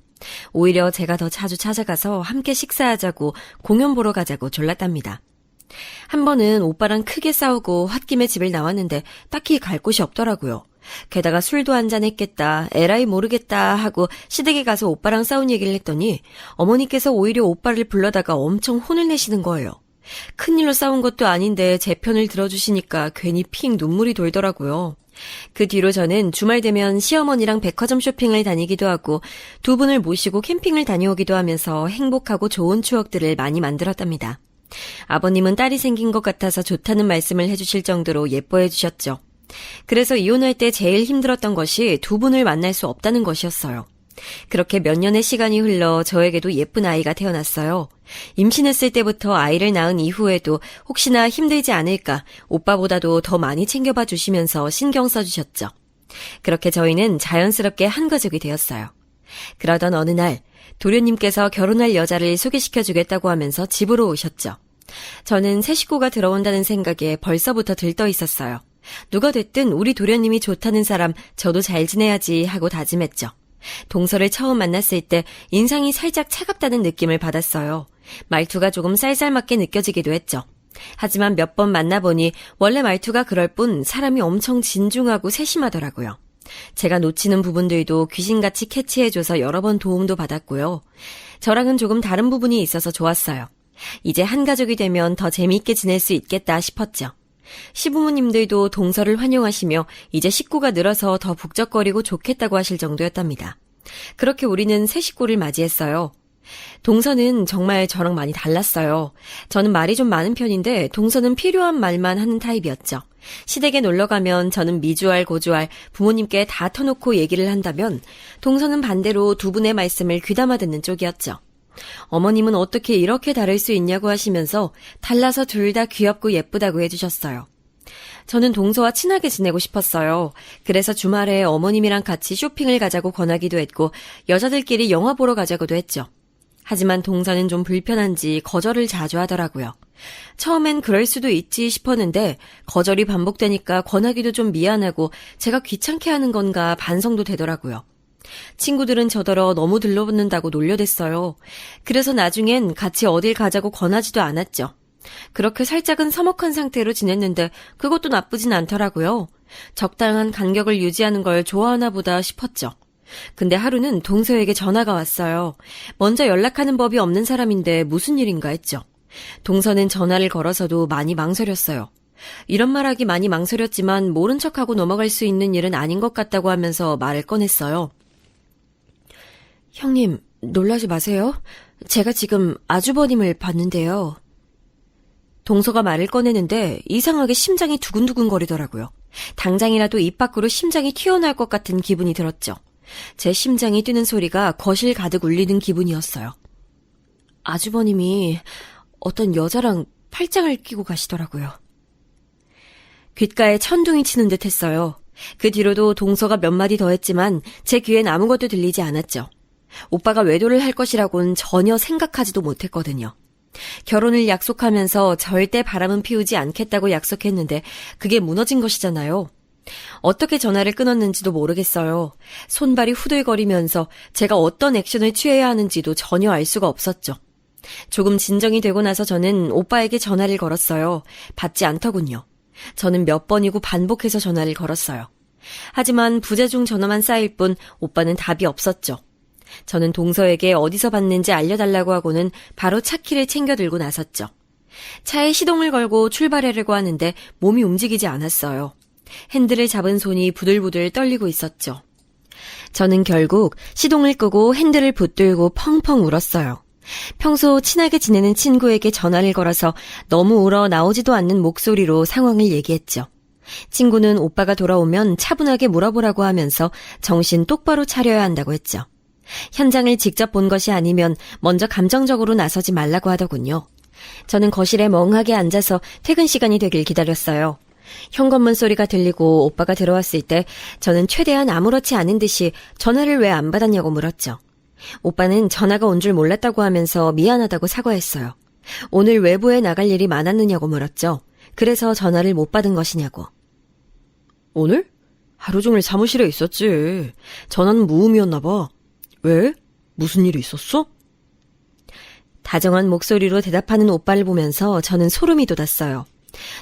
오히려 제가 더 자주 찾아가서 함께 식사하자고 공연 보러 가자고 졸랐답니다. 한 번은 오빠랑 크게 싸우고 홧김에 집을 나왔는데 딱히 갈 곳이 없더라고요. 게다가 술도 한잔 했겠다, 에라이 모르겠다 하고 시댁에 가서 오빠랑 싸운 얘기를 했더니 어머니께서 오히려 오빠를 불러다가 엄청 혼을 내시는 거예요. 큰일로 싸운 것도 아닌데 제 편을 들어주시니까 괜히 핑 눈물이 돌더라고요. 그 뒤로 저는 주말 되면 시어머니랑 백화점 쇼핑을 다니기도 하고 두 분을 모시고 캠핑을 다녀오기도 하면서 행복하고 좋은 추억들을 많이 만들었답니다. 아버님은 딸이 생긴 것 같아서 좋다는 말씀을 해주실 정도로 예뻐해 주셨죠. 그래서 이혼할 때 제일 힘들었던 것이 두 분을 만날 수 없다는 것이었어요. 그렇게 몇 년의 시간이 흘러 저에게도 예쁜 아이가 태어났어요. 임신했을 때부터 아이를 낳은 이후에도 혹시나 힘들지 않을까 오빠보다도 더 많이 챙겨봐 주시면서 신경 써주셨죠. 그렇게 저희는 자연스럽게 한 가족이 되었어요. 그러던 어느 날 도련님께서 결혼할 여자를 소개시켜주겠다고 하면서 집으로 오셨죠. 저는 새 식구가 들어온다는 생각에 벌써부터 들떠 있었어요. 누가 됐든 우리 도련님이 좋다는 사람 저도 잘 지내야지 하고 다짐했죠. 동서를 처음 만났을 때 인상이 살짝 차갑다는 느낌을 받았어요. 말투가 조금 쌀쌀맞게 느껴지기도 했죠. 하지만 몇 번 만나보니 원래 말투가 그럴 뿐 사람이 엄청 진중하고 세심하더라고요. 제가 놓치는 부분들도 귀신같이 캐치해줘서 여러 번 도움도 받았고요. 저랑은 조금 다른 부분이 있어서 좋았어요. 이제 한 가족이 되면 더 재미있게 지낼 수 있겠다 싶었죠. 시부모님들도 동서를 환영하시며 이제 식구가 늘어서 더 북적거리고 좋겠다고 하실 정도였답니다. 그렇게 우리는 새 식구를 맞이했어요. 동서는 정말 저랑 많이 달랐어요. 저는 말이 좀 많은 편인데 동서는 필요한 말만 하는 타입이었죠. 시댁에 놀러가면 저는 미주알 고주알 부모님께 다 터놓고 얘기를 한다면 동서는 반대로 두 분의 말씀을 귀담아 듣는 쪽이었죠. 어머님은 어떻게 이렇게 다를 수 있냐고 하시면서 달라서 둘 다 귀엽고 예쁘다고 해주셨어요. 저는 동서와 친하게 지내고 싶었어요. 그래서 주말에 어머님이랑 같이 쇼핑을 가자고 권하기도 했고 여자들끼리 영화 보러 가자고도 했죠. 하지만 동서는 좀 불편한지 거절을 자주 하더라고요. 처음엔 그럴 수도 있지 싶었는데 거절이 반복되니까 권하기도 좀 미안하고 제가 귀찮게 하는 건가 반성도 되더라고요. 친구들은 저더러 너무 들러붙는다고 놀려댔어요. 그래서 나중엔 같이 어딜 가자고 권하지도 않았죠. 그렇게 살짝은 서먹한 상태로 지냈는데 그것도 나쁘진 않더라고요. 적당한 간격을 유지하는 걸 좋아하나 보다 싶었죠. 근데 하루는 동서에게 전화가 왔어요. 먼저 연락하는 법이 없는 사람인데 무슨 일인가 했죠. 동서는 전화를 걸어서도 많이 망설였어요. 이런 말하기 많이 망설였지만 모른 척하고 넘어갈 수 있는 일은 아닌 것 같다고 하면서 말을 꺼냈어요. 형님, 놀라지 마세요. 제가 지금 아주버님을 봤는데요. 동서가 말을 꺼내는데 이상하게 심장이 두근두근 거리더라고요. 당장이라도 입 밖으로 심장이 튀어나올 것 같은 기분이 들었죠. 제 심장이 뛰는 소리가 거실 가득 울리는 기분이었어요. 아주버님이 어떤 여자랑 팔짱을 끼고 가시더라고요. 귓가에 천둥이 치는 듯 했어요. 그 뒤로도 동서가 몇 마디 더 했지만 제 귀엔 아무것도 들리지 않았죠. 오빠가 외도를 할 것이라고는 전혀 생각하지도 못했거든요. 결혼을 약속하면서 절대 바람은 피우지 않겠다고 약속했는데 그게 무너진 것이잖아요. 어떻게 전화를 끊었는지도 모르겠어요. 손발이 후들거리면서 제가 어떤 액션을 취해야 하는지도 전혀 알 수가 없었죠. 조금 진정이 되고 나서 저는 오빠에게 전화를 걸었어요. 받지 않더군요. 저는 몇 번이고 반복해서 전화를 걸었어요. 하지만 부재중 전화만 쌓일 뿐 오빠는 답이 없었죠. 저는 동서에게 어디서 봤는지 알려달라고 하고는 바로 차키를 챙겨 들고 나섰죠. 차에 시동을 걸고 출발하려고 하는데 몸이 움직이지 않았어요. 핸들을 잡은 손이 부들부들 떨리고 있었죠. 저는 결국 시동을 끄고 핸들을 붙들고 펑펑 울었어요. 평소 친하게 지내는 친구에게 전화를 걸어서 너무 울어 나오지도 않는 목소리로 상황을 얘기했죠. 친구는 오빠가 돌아오면 차분하게 물어보라고 하면서 정신 똑바로 차려야 한다고 했죠. 현장을 직접 본 것이 아니면 먼저 감정적으로 나서지 말라고 하더군요. 저는 거실에 멍하게 앉아서 퇴근 시간이 되길 기다렸어요. 현관문 소리가 들리고 오빠가 들어왔을 때 저는 최대한 아무렇지 않은 듯이 전화를 왜 안 받았냐고 물었죠. 오빠는 전화가 온 줄 몰랐다고 하면서 미안하다고 사과했어요. 오늘 외부에 나갈 일이 많았느냐고 물었죠. 그래서 전화를 못 받은 것이냐고. 오늘? 하루 종일 사무실에 있었지. 전화는 무음이었나 봐. 왜? 무슨 일이 있었어? 다정한 목소리로 대답하는 오빠를 보면서 저는 소름이 돋았어요.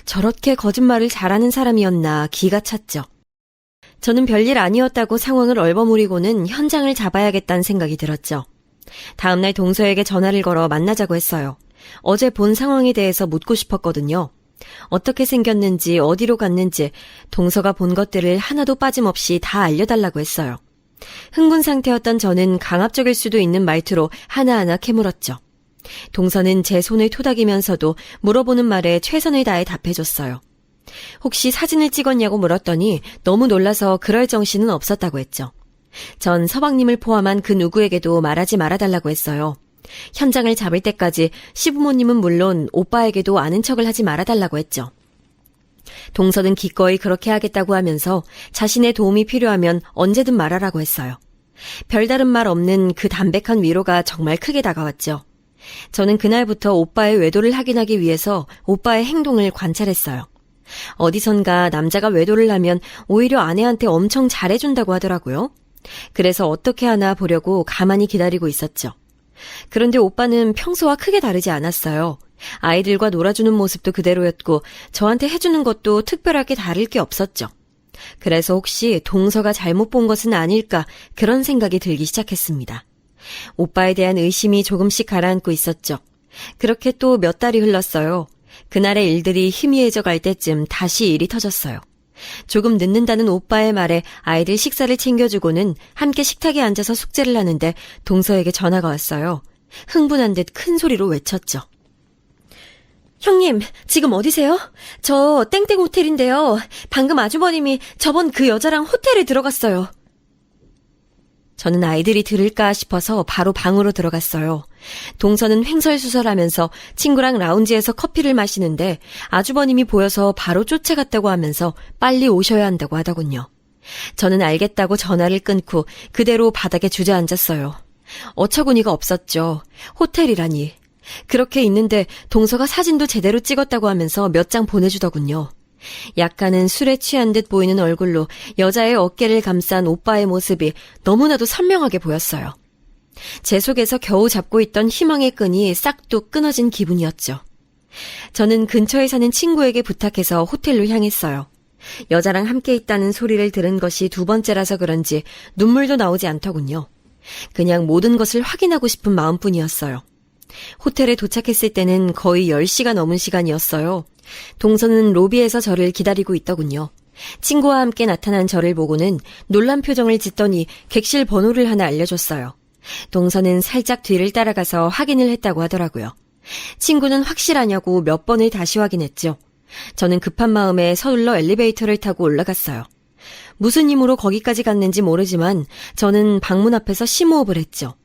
저렇게 거짓말을 잘하는 사람이었나 기가 찼죠. 저는 별일 아니었다고 상황을 얼버무리고는 현장을 잡아야겠다는 생각이 들었죠. 다음날 동서에게 전화를 걸어 만나자고 했어요. 어제 본 상황에 대해서 묻고 싶었거든요. 어떻게 생겼는지 어디로 갔는지 동서가 본 것들을 하나도 빠짐없이 다 알려달라고 했어요. 흥분 상태였던 저는 강압적일 수도 있는 말투로 하나하나 캐물었죠. 동서는 제 손을 토닥이면서도 물어보는 말에 최선을 다해 답해줬어요. 혹시 사진을 찍었냐고 물었더니 너무 놀라서 그럴 정신은 없었다고 했죠. 전 서방님을 포함한 그 누구에게도 말하지 말아달라고 했어요. 현장을 잡을 때까지 시부모님은 물론 오빠에게도 아는 척을 하지 말아달라고 했죠. 동서는 기꺼이 그렇게 하겠다고 하면서 자신의 도움이 필요하면 언제든 말하라고 했어요. 별다른 말 없는 그 담백한 위로가 정말 크게 다가왔죠. 저는 그날부터 오빠의 외도를 확인하기 위해서 오빠의 행동을 관찰했어요. 어디선가 남자가 외도를 하면 오히려 아내한테 엄청 잘해준다고 하더라고요. 그래서 어떻게 하나 보려고 가만히 기다리고 있었죠. 그런데 오빠는 평소와 크게 다르지 않았어요. 아이들과 놀아주는 모습도 그대로였고 저한테 해주는 것도 특별하게 다를 게 없었죠. 그래서 혹시 동서가 잘못 본 것은 아닐까 그런 생각이 들기 시작했습니다. 오빠에 대한 의심이 조금씩 가라앉고 있었죠. 그렇게 또 몇 달이 흘렀어요. 그날의 일들이 희미해져 갈 때쯤 다시 일이 터졌어요. 조금 늦는다는 오빠의 말에 아이들 식사를 챙겨주고는 함께 식탁에 앉아서 숙제를 하는데 동서에게 전화가 왔어요. 흥분한 듯 큰 소리로 외쳤죠. 형님, 지금 어디세요? 저 땡땡 호텔인데요. 방금 아주버님이 저번 그 여자랑 호텔에 들어갔어요. 저는 아이들이 들을까 싶어서 바로 방으로 들어갔어요. 동서는 횡설수설하면서 친구랑 라운지에서 커피를 마시는데 아주버님이 보여서 바로 쫓아갔다고 하면서 빨리 오셔야 한다고 하더군요. 저는 알겠다고 전화를 끊고 그대로 바닥에 주저앉았어요. 어처구니가 없었죠. 호텔이라니. 그렇게 있는데 동서가 사진도 제대로 찍었다고 하면서 몇 장 보내주더군요. 약간은 술에 취한 듯 보이는 얼굴로 여자의 어깨를 감싼 오빠의 모습이 너무나도 선명하게 보였어요. 제 속에서 겨우 잡고 있던 희망의 끈이 싹둑 끊어진 기분이었죠. 저는 근처에 사는 친구에게 부탁해서 호텔로 향했어요. 여자랑 함께 있다는 소리를 들은 것이 두 번째라서 그런지 눈물도 나오지 않더군요. 그냥 모든 것을 확인하고 싶은 마음뿐이었어요. 호텔에 도착했을 때는 거의 10시가 넘은 시간이었어요. 동서는 로비에서 저를 기다리고 있더군요. 친구와 함께 나타난 저를 보고는 놀란 표정을 짓더니 객실 번호를 하나 알려줬어요. 동서는 살짝 뒤를 따라가서 확인을 했다고 하더라고요. 친구는 확실하냐고 몇 번을 다시 확인했죠. 저는 급한 마음에 서둘러 엘리베이터를 타고 올라갔어요. 무슨 힘으로 거기까지 갔는지 모르지만 저는 방문 앞에서 심호흡을 했죠.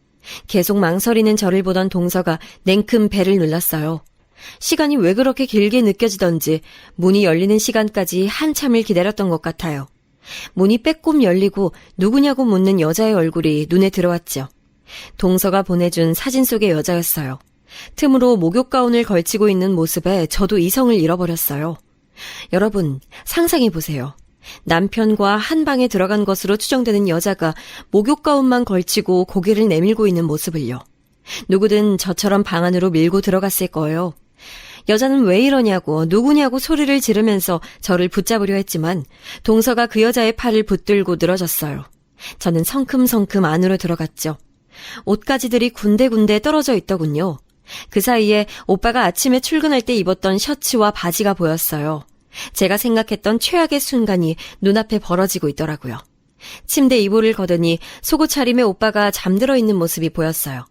계속 망설이는 저를 보던 동서가 냉큼 벨을 눌렀어요. 시간이 왜 그렇게 길게 느껴지던지 문이 열리는 시간까지 한참을 기다렸던 것 같아요. 문이 빼꼼 열리고 누구냐고 묻는 여자의 얼굴이 눈에 들어왔죠. 동서가 보내준 사진 속의 여자였어요. 틈으로 목욕 가운을 걸치고 있는 모습에 저도 이성을 잃어버렸어요. 여러분, 상상해보세요. 남편과 한 방에 들어간 것으로 추정되는 여자가 목욕 가운만 걸치고 고개를 내밀고 있는 모습을요. 누구든 저처럼 방 안으로 밀고 들어갔을 거예요. 여자는 왜 이러냐고 누구냐고 소리를 지르면서 저를 붙잡으려 했지만 동서가 그 여자의 팔을 붙들고 늘어졌어요. 저는 성큼성큼 안으로 들어갔죠. 옷가지들이 군데군데 떨어져 있더군요. 그 사이에 오빠가 아침에 출근할 때 입었던 셔츠와 바지가 보였어요. 제가 생각했던 최악의 순간이 눈앞에 벌어지고 있더라고요. 침대 이불을 걷으니 속옷 차림에 오빠가 잠들어 있는 모습이 보였어요.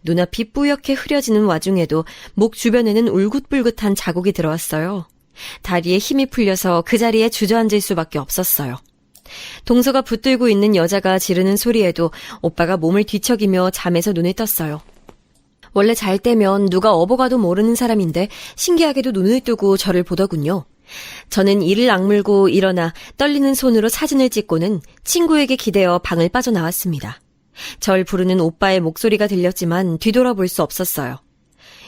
눈앞이 뿌옇게 흐려지는 와중에도 목 주변에는 울긋불긋한 자국이 들어왔어요. 다리에 힘이 풀려서 그 자리에 주저앉을 수밖에 없었어요. 동서가 붙들고 있는 여자가 지르는 소리에도 오빠가 몸을 뒤척이며 잠에서 눈을 떴어요. 원래 잘 때면 누가 업어가도 모르는 사람인데 신기하게도 눈을 뜨고 저를 보더군요. 저는 이를 악물고 일어나 떨리는 손으로 사진을 찍고는 친구에게 기대어 방을 빠져나왔습니다. 절 부르는 오빠의 목소리가 들렸지만 뒤돌아볼 수 없었어요.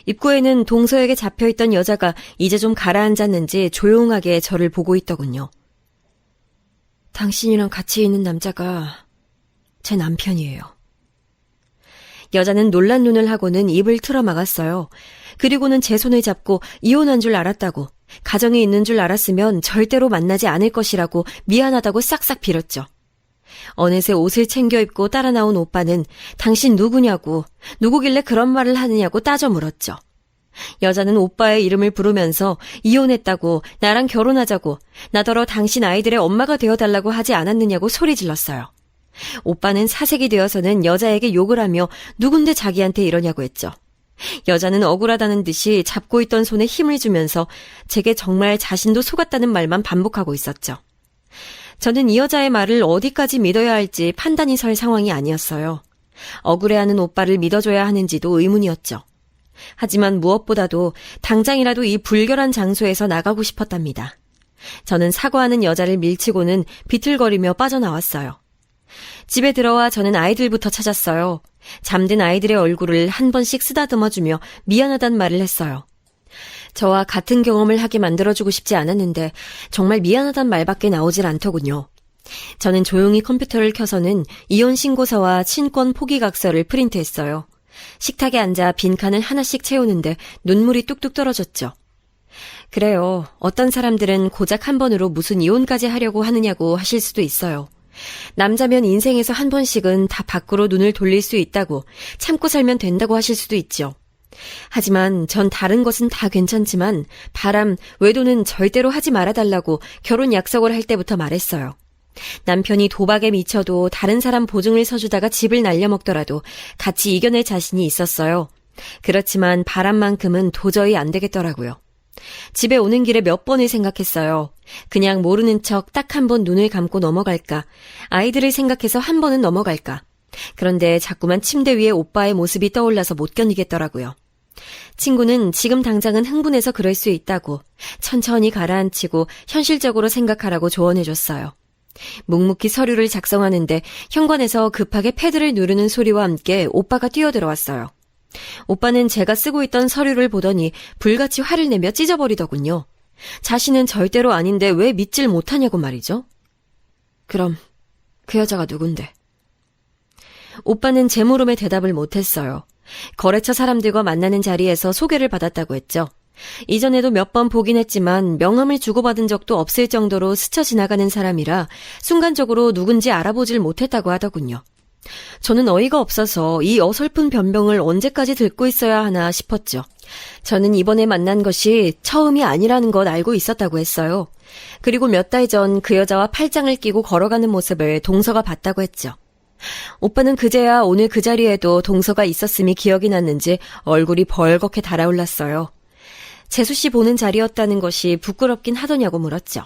입구에는 동서에게 잡혀있던 여자가 이제 좀 가라앉았는지 조용하게 저를 보고 있더군요. 당신이랑 같이 있는 남자가 제 남편이에요. 여자는 놀란 눈을 하고는 입을 틀어 막았어요. 그리고는 제 손을 잡고 이혼한 줄 알았다고, 가정이 있는 줄 알았으면 절대로 만나지 않을 것이라고 미안하다고 싹싹 빌었죠. 어느새 옷을 챙겨 입고 따라 나온 오빠는 당신 누구냐고, 누구길래 그런 말을 하느냐고 따져 물었죠. 여자는 오빠의 이름을 부르면서 이혼했다고, 나랑 결혼하자고, 나더러 당신 아이들의 엄마가 되어달라고 하지 않았느냐고 소리 질렀어요. 오빠는 사색이 되어서는 여자에게 욕을 하며 누군데 자기한테 이러냐고 했죠. 여자는 억울하다는 듯이 잡고 있던 손에 힘을 주면서 제게 정말 자신도 속았다는 말만 반복하고 있었죠. 저는 이 여자의 말을 어디까지 믿어야 할지 판단이 설 상황이 아니었어요. 억울해하는 오빠를 믿어줘야 하는지도 의문이었죠. 하지만 무엇보다도 당장이라도 이 불결한 장소에서 나가고 싶었답니다. 저는 사과하는 여자를 밀치고는 비틀거리며 빠져나왔어요. 집에 들어와 저는 아이들부터 찾았어요. 잠든 아이들의 얼굴을 한 번씩 쓰다듬어주며 미안하단 말을 했어요. 저와 같은 경험을 하게 만들어주고 싶지 않았는데 정말 미안하단 말밖에 나오질 않더군요. 저는 조용히 컴퓨터를 켜서는 이혼 신고서와 친권 포기각서를 프린트했어요. 식탁에 앉아 빈칸을 하나씩 채우는데 눈물이 뚝뚝 떨어졌죠. 그래요. 어떤 사람들은 고작 한 번으로 무슨 이혼까지 하려고 하느냐고 하실 수도 있어요. 남자면 인생에서 한 번씩은 다 밖으로 눈을 돌릴 수 있다고, 참고 살면 된다고 하실 수도 있죠. 하지만 전 다른 것은 다 괜찮지만 바람, 외도는 절대로 하지 말아달라고 결혼 약속을 할 때부터 말했어요. 남편이 도박에 미쳐도 다른 사람 보증을 서주다가 집을 날려먹더라도 같이 이겨낼 자신이 있었어요. 그렇지만 바람만큼은 도저히 안 되겠더라고요. 집에 오는 길에 몇 번을 생각했어요. 그냥 모르는 척 딱 한 번 눈을 감고 넘어갈까? 아이들을 생각해서 한 번은 넘어갈까? 그런데 자꾸만 침대 위에 오빠의 모습이 떠올라서 못 견디겠더라고요. 친구는 지금 당장은 흥분해서 그럴 수 있다고 천천히 가라앉히고 현실적으로 생각하라고 조언해줬어요. 묵묵히 서류를 작성하는데 현관에서 급하게 패드를 누르는 소리와 함께 오빠가 뛰어들어왔어요. 오빠는 제가 쓰고 있던 서류를 보더니 불같이 화를 내며 찢어버리더군요. 자신은 절대로 아닌데 왜 믿질 못하냐고 말이죠. 그럼 그 여자가 누군데? 오빠는 제 물음에 대답을 못했어요. 거래처 사람들과 만나는 자리에서 소개를 받았다고 했죠. 이전에도 몇 번 보긴 했지만 명함을 주고받은 적도 없을 정도로 스쳐 지나가는 사람이라 순간적으로 누군지 알아보질 못했다고 하더군요. 저는 어이가 없어서 이 어설픈 변명을 언제까지 듣고 있어야 하나 싶었죠. 저는 이번에 만난 것이 처음이 아니라는 것 알고 있었다고 했어요. 그리고 몇 달 전 그 여자와 팔짱을 끼고 걸어가는 모습을 동서가 봤다고 했죠. 오빠는 그제야 오늘 그 자리에도 동서가 있었음이 기억이 났는지 얼굴이 벌겋게 달아올랐어요. 재수씨 보는 자리였다는 것이 부끄럽긴 하더냐고 물었죠.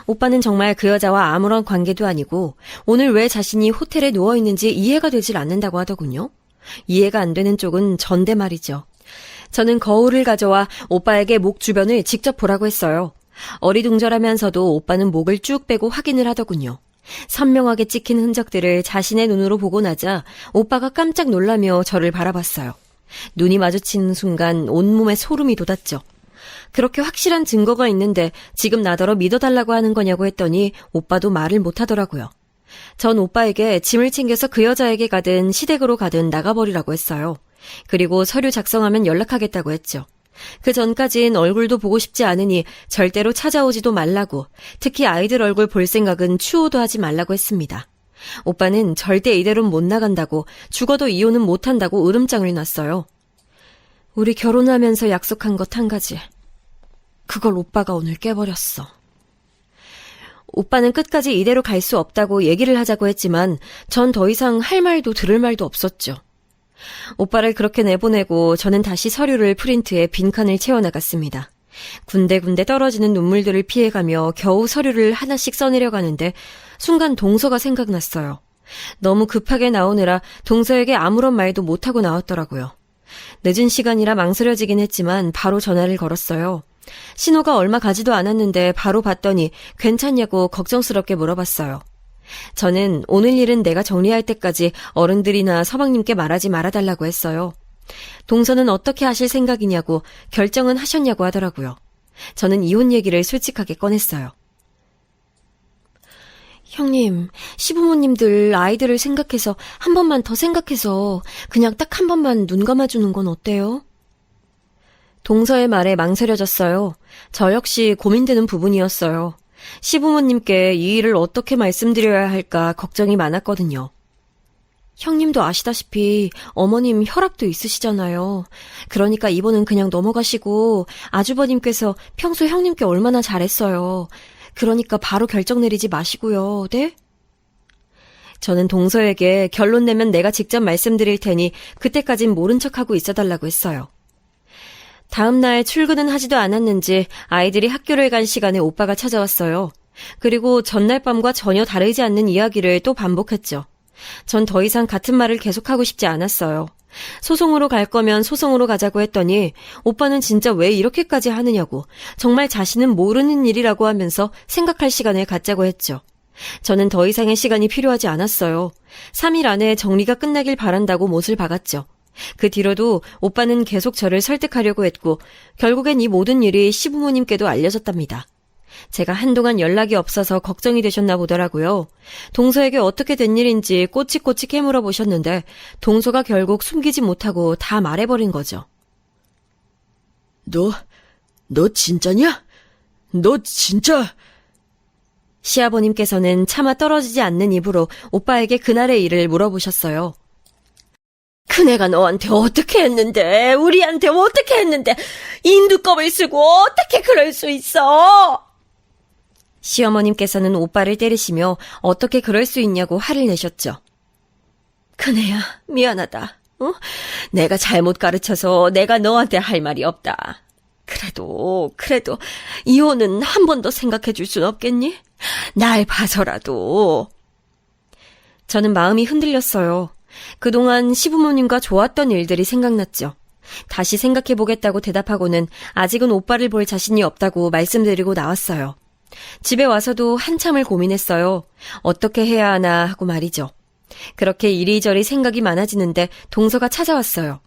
오빠는 정말 그 여자와 아무런 관계도 아니고 오늘 왜 자신이 호텔에 누워있는지 이해가 되질 않는다고 하더군요. 이해가 안 되는 쪽은 전데 말이죠. 저는 거울을 가져와 오빠에게 목 주변을 직접 보라고 했어요. 어리둥절하면서도 오빠는 목을 쭉 빼고 확인을 하더군요. 선명하게 찍힌 흔적들을 자신의 눈으로 보고 나자 오빠가 깜짝 놀라며 저를 바라봤어요. 눈이 마주치는 순간 온몸에 소름이 돋았죠. 그렇게 확실한 증거가 있는데 지금 나더러 믿어달라고 하는 거냐고 했더니 오빠도 말을 못하더라고요. 전 오빠에게 짐을 챙겨서 그 여자에게 가든 시댁으로 가든 나가버리라고 했어요. 그리고 서류 작성하면 연락하겠다고 했죠. 그 전까진 얼굴도 보고 싶지 않으니 절대로 찾아오지도 말라고, 특히 아이들 얼굴 볼 생각은 추호도 하지 말라고 했습니다. 오빠는 절대 이대로는 못 나간다고, 죽어도 이혼은 못한다고 으름장을 놨어요. 우리 결혼하면서 약속한 것 한 가지. 그걸 오빠가 오늘 깨버렸어. 오빠는 끝까지 이대로 갈 수 없다고 얘기를 하자고 했지만 전 더 이상 할 말도 들을 말도 없었죠. 오빠를 그렇게 내보내고 저는 다시 서류를 프린트해 빈칸을 채워나갔습니다. 군데군데 떨어지는 눈물들을 피해가며 겨우 서류를 하나씩 써내려가는데 순간 동서가 생각났어요. 너무 급하게 나오느라 동서에게 아무런 말도 못하고 나왔더라고요. 늦은 시간이라 망설여지긴 했지만 바로 전화를 걸었어요. 신호가 얼마 가지도 않았는데 바로 받더니 괜찮냐고 걱정스럽게 물어봤어요. 저는 오늘 일은 내가 정리할 때까지 어른들이나 서방님께 말하지 말아달라고 했어요. 동서는 어떻게 하실 생각이냐고, 결정은 하셨냐고 하더라고요. 저는 이혼 얘기를 솔직하게 꺼냈어요. 형님, 시부모님들 아이들을 생각해서 한 번만 더 생각해서 그냥 딱 한 번만 눈 감아주는 건 어때요? 동서의 말에 망설여졌어요. 저 역시 고민되는 부분이었어요. 시부모님께 이 일을 어떻게 말씀드려야 할까 걱정이 많았거든요. 형님도 아시다시피 어머님 혈압도 있으시잖아요. 그러니까 이번은 그냥 넘어가시고 아주버님께서 평소 형님께 얼마나 잘했어요. 그러니까 바로 결정 내리지 마시고요. 네? 저는 동서에게 결론 내면 내가 직접 말씀드릴 테니 그때까진 모른 척하고 있어달라고 했어요. 다음 날 출근은 하지도 않았는지 아이들이 학교를 간 시간에 오빠가 찾아왔어요. 그리고 전날 밤과 전혀 다르지 않는 이야기를 또 반복했죠. 전 더 이상 같은 말을 계속하고 싶지 않았어요. 소송으로 갈 거면 소송으로 가자고 했더니 오빠는 진짜 왜 이렇게까지 하느냐고, 정말 자신은 모르는 일이라고 하면서 생각할 시간을 갖자고 했죠. 저는 더 이상의 시간이 필요하지 않았어요. 3일 안에 정리가 끝나길 바란다고 못을 박았죠. 그 뒤로도 오빠는 계속 저를 설득하려고 했고 결국엔 이 모든 일이 시부모님께도 알려졌답니다. 제가 한동안 연락이 없어서 걱정이 되셨나 보더라고요. 동서에게 어떻게 된 일인지 꼬치꼬치 캐물어 보셨는데 동서가 결국 숨기지 못하고 다 말해버린 거죠.
너 진짜냐? 너 진짜...
시아버님께서는 차마 떨어지지 않는 입으로 오빠에게 그날의 일을 물어보셨어요.
큰애가 너한테 어떻게 했는데, 우리한테 어떻게 했는데, 인두껍을 쓰고 어떻게 그럴 수 있어?
시어머님께서는 오빠를 때리시며 어떻게 그럴 수 있냐고 화를 내셨죠.
큰애야, 미안하다. 내가 잘못 가르쳐서 내가 너한테 할 말이 없다. 그래도 이혼은 한 번 더 생각해 줄 순 없겠니? 날 봐서라도.
저는 마음이 흔들렸어요. 그동안 시부모님과 좋았던 일들이 생각났죠. 다시 생각해보겠다고 대답하고는 아직은 오빠를 볼 자신이 없다고 말씀드리고 나왔어요. 집에 와서도 한참을 고민했어요. 어떻게 해야 하나 하고 말이죠. 그렇게 이리저리 생각이 많아지는데 동서가 찾아왔어요.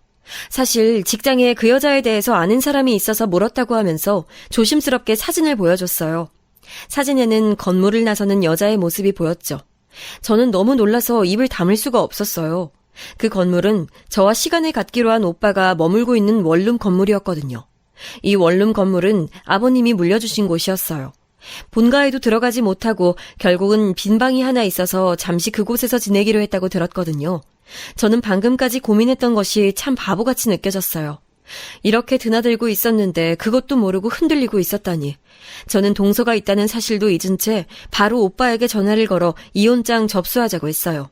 사실 직장에 그 여자에 대해서 아는 사람이 있어서 물었다고 하면서 조심스럽게 사진을 보여줬어요. 사진에는 건물을 나서는 여자의 모습이 보였죠. 저는 너무 놀라서 입을 다물 수가 없었어요. 그 건물은 저와 시간을 갖기로 한 오빠가 머물고 있는 원룸 건물이었거든요. 이 원룸 건물은 아버님이 물려주신 곳이었어요. 본가에도 들어가지 못하고 결국은 빈 방이 하나 있어서 잠시 그곳에서 지내기로 했다고 들었거든요. 저는 방금까지 고민했던 것이 참 바보같이 느껴졌어요. 이렇게 드나들고 있었는데 그것도 모르고 흔들리고 있었다니. 저는 동서가 있다는 사실도 잊은 채 바로 오빠에게 전화를 걸어 이혼장 접수하자고 했어요.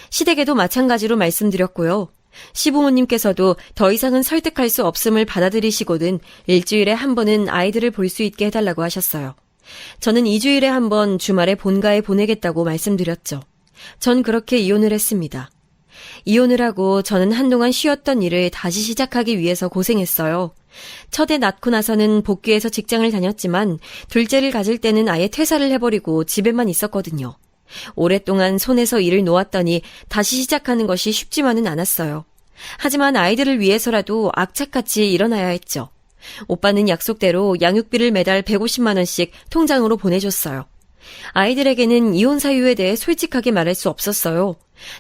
시댁에도 마찬가지로 말씀드렸고요. 시부모님께서도 더 이상은 설득할 수 없음을 받아들이시고는 일주일에 한 번은 아이들을 볼 수 있게 해달라고 하셨어요. 저는 2주일에 한 번 주말에 본가에 보내겠다고 말씀드렸죠. 전 그렇게 이혼을 했습니다. 이혼을 하고 저는 한동안 쉬었던 일을 다시 시작하기 위해서 고생했어요. 첫애 낳고 나서는 복귀해서 직장을 다녔지만 둘째를 가질 때는 아예 퇴사를 해버리고 집에만 있었거든요. 오랫동안 손에서 일을 놓았더니 다시 시작하는 것이 쉽지만은 않았어요. 하지만 아이들을 위해서라도 악착같이 일어나야 했죠. 오빠는 약속대로 양육비를 매달 150만 원씩 통장으로 보내줬어요. 아이들에게는 이혼 사유에 대해 솔직하게 말할 수 없었어요.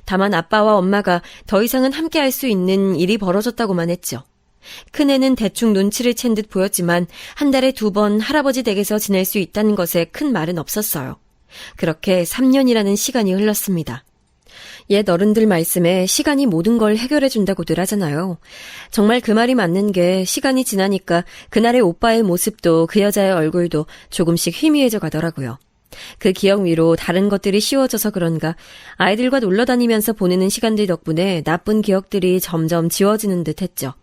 다만 아빠와 엄마가 더 이상은 함께할 수 있는 일이 벌어졌다고만 했죠. 큰애는 대충 눈치를 챈 듯 보였지만 한 달에 2번 할아버지 댁에서 지낼 수 있다는 것에 큰 말은 없었어요. 그렇게 3년이라는 시간이 흘렀습니다. 옛 어른들 말씀에 시간이 모든 걸 해결해준다고들 하잖아요. 정말 그 말이 맞는 게 시간이 지나니까 그날의 오빠의 모습도 그 여자의 얼굴도 조금씩 희미해져 가더라고요. 그 기억 위로 다른 것들이 씌워져서 그런가 아이들과 놀러 다니면서 보내는 시간들 덕분에 나쁜 기억들이 점점 지워지는 듯 했죠.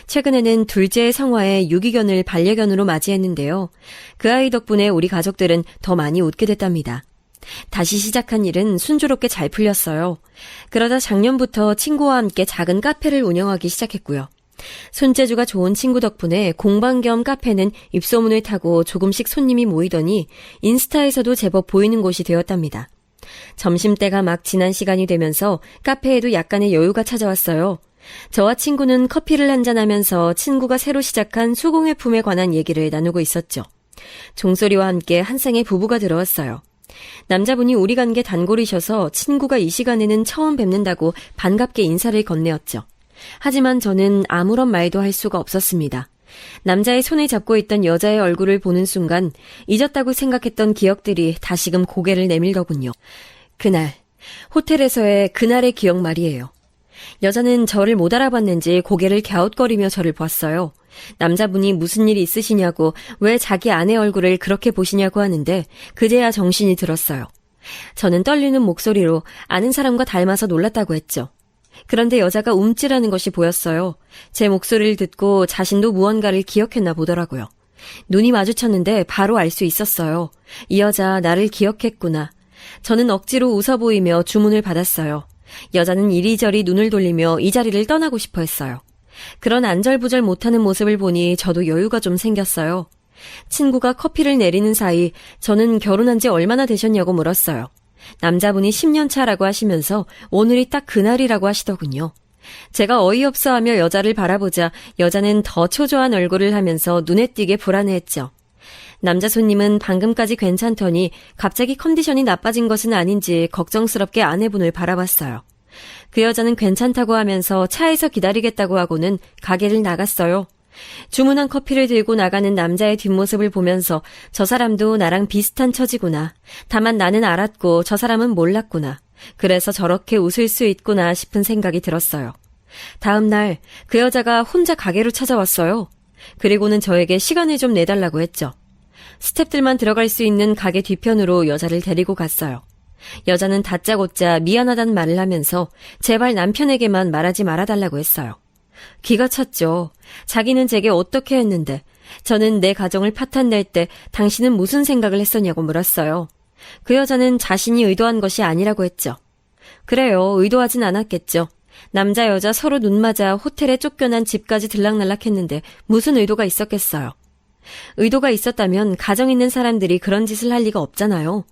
최근에는 둘째의 성화에 유기견을 반려견으로 맞이했는데요. 그 아이 덕분에 우리 가족들은 더 많이 웃게 됐답니다. 다시 시작한 일은 순조롭게 잘 풀렸어요. 그러다 작년부터 친구와 함께 작은 카페를 운영하기 시작했고요. 손재주가 좋은 친구 덕분에 공방 겸 카페는 입소문을 타고 조금씩 손님이 모이더니 인스타에서도 제법 보이는 곳이 되었답니다. 점심때가 막 지난 시간이 되면서 카페에도 약간의 여유가 찾아왔어요. 저와 친구는 커피를 한잔하면서 친구가 새로 시작한 수공예품에 관한 얘기를 나누고 있었죠. 종소리와 함께 한 쌍의 부부가 들어왔어요. 남자분이 우리 관계 단골이셔서 친구가 이 시간에는 처음 뵙는다고 반갑게 인사를 건네었죠. 하지만 저는 아무런 말도 할 수가 없었습니다. 남자의 손을 잡고 있던 여자의 얼굴을 보는 순간 잊었다고 생각했던 기억들이 다시금 고개를 내밀더군요. 그날, 호텔에서의 그날의 기억 말이에요. 여자는 저를 못 알아봤는지 고개를 갸웃거리며 저를 봤어요. 남자분이 무슨 일이 있으시냐고 왜 자기 아내 얼굴을 그렇게 보시냐고 하는데 그제야 정신이 들었어요. 저는 떨리는 목소리로 아는 사람과 닮아서 놀랐다고 했죠. 그런데 여자가 움찔하는 것이 보였어요. 제 목소리를 듣고 자신도 무언가를 기억했나 보더라고요. 눈이 마주쳤는데 바로 알 수 있었어요. 이 여자 나를 기억했구나. 저는 억지로 웃어 보이며 주문을 받았어요. 여자는 이리저리 눈을 돌리며 이 자리를 떠나고 싶어 했어요. 그런 안절부절 못하는 모습을 보니 저도 여유가 좀 생겼어요. 친구가 커피를 내리는 사이 저는 결혼한 지 얼마나 되셨냐고 물었어요. 남자분이 10년 차라고 하시면서 오늘이 딱 그날이라고 하시더군요. 제가 어이없어하며 여자를 바라보자 여자는 더 초조한 얼굴을 하면서 눈에 띄게 불안해했죠. 남자 손님은 방금까지 괜찮더니 갑자기 컨디션이 나빠진 것은 아닌지 걱정스럽게 아내분을 바라봤어요. 그 여자는 괜찮다고 하면서 차에서 기다리겠다고 하고는 가게를 나갔어요. 주문한 커피를 들고 나가는 남자의 뒷모습을 보면서 저 사람도 나랑 비슷한 처지구나. 다만 나는 알았고 저 사람은 몰랐구나. 그래서 저렇게 웃을 수 있구나 싶은 생각이 들었어요. 다음 날 그 여자가 혼자 가게로 찾아왔어요. 그리고는 저에게 시간을 좀 내달라고 했죠. 스태프들만 들어갈 수 있는 가게 뒤편으로 여자를 데리고 갔어요. 여자는 다짜고짜 미안하다는 말을 하면서 제발 남편에게만 말하지 말아달라고 했어요. 기가 찼죠. 자기는 제게 어떻게 했는데 저는 내 가정을 파탄낼 때 당신은 무슨 생각을 했었냐고 물었어요. 그 여자는 자신이 의도한 것이 아니라고 했죠. 그래요. 의도하진 않았겠죠. 남자 여자 서로 눈 맞아 호텔에 쫓겨난 집까지 들락날락했는데 무슨 의도가 있었겠어요. 의도가 있었다면 가정 있는 사람들이 그런 짓을 할 리가 없잖아요.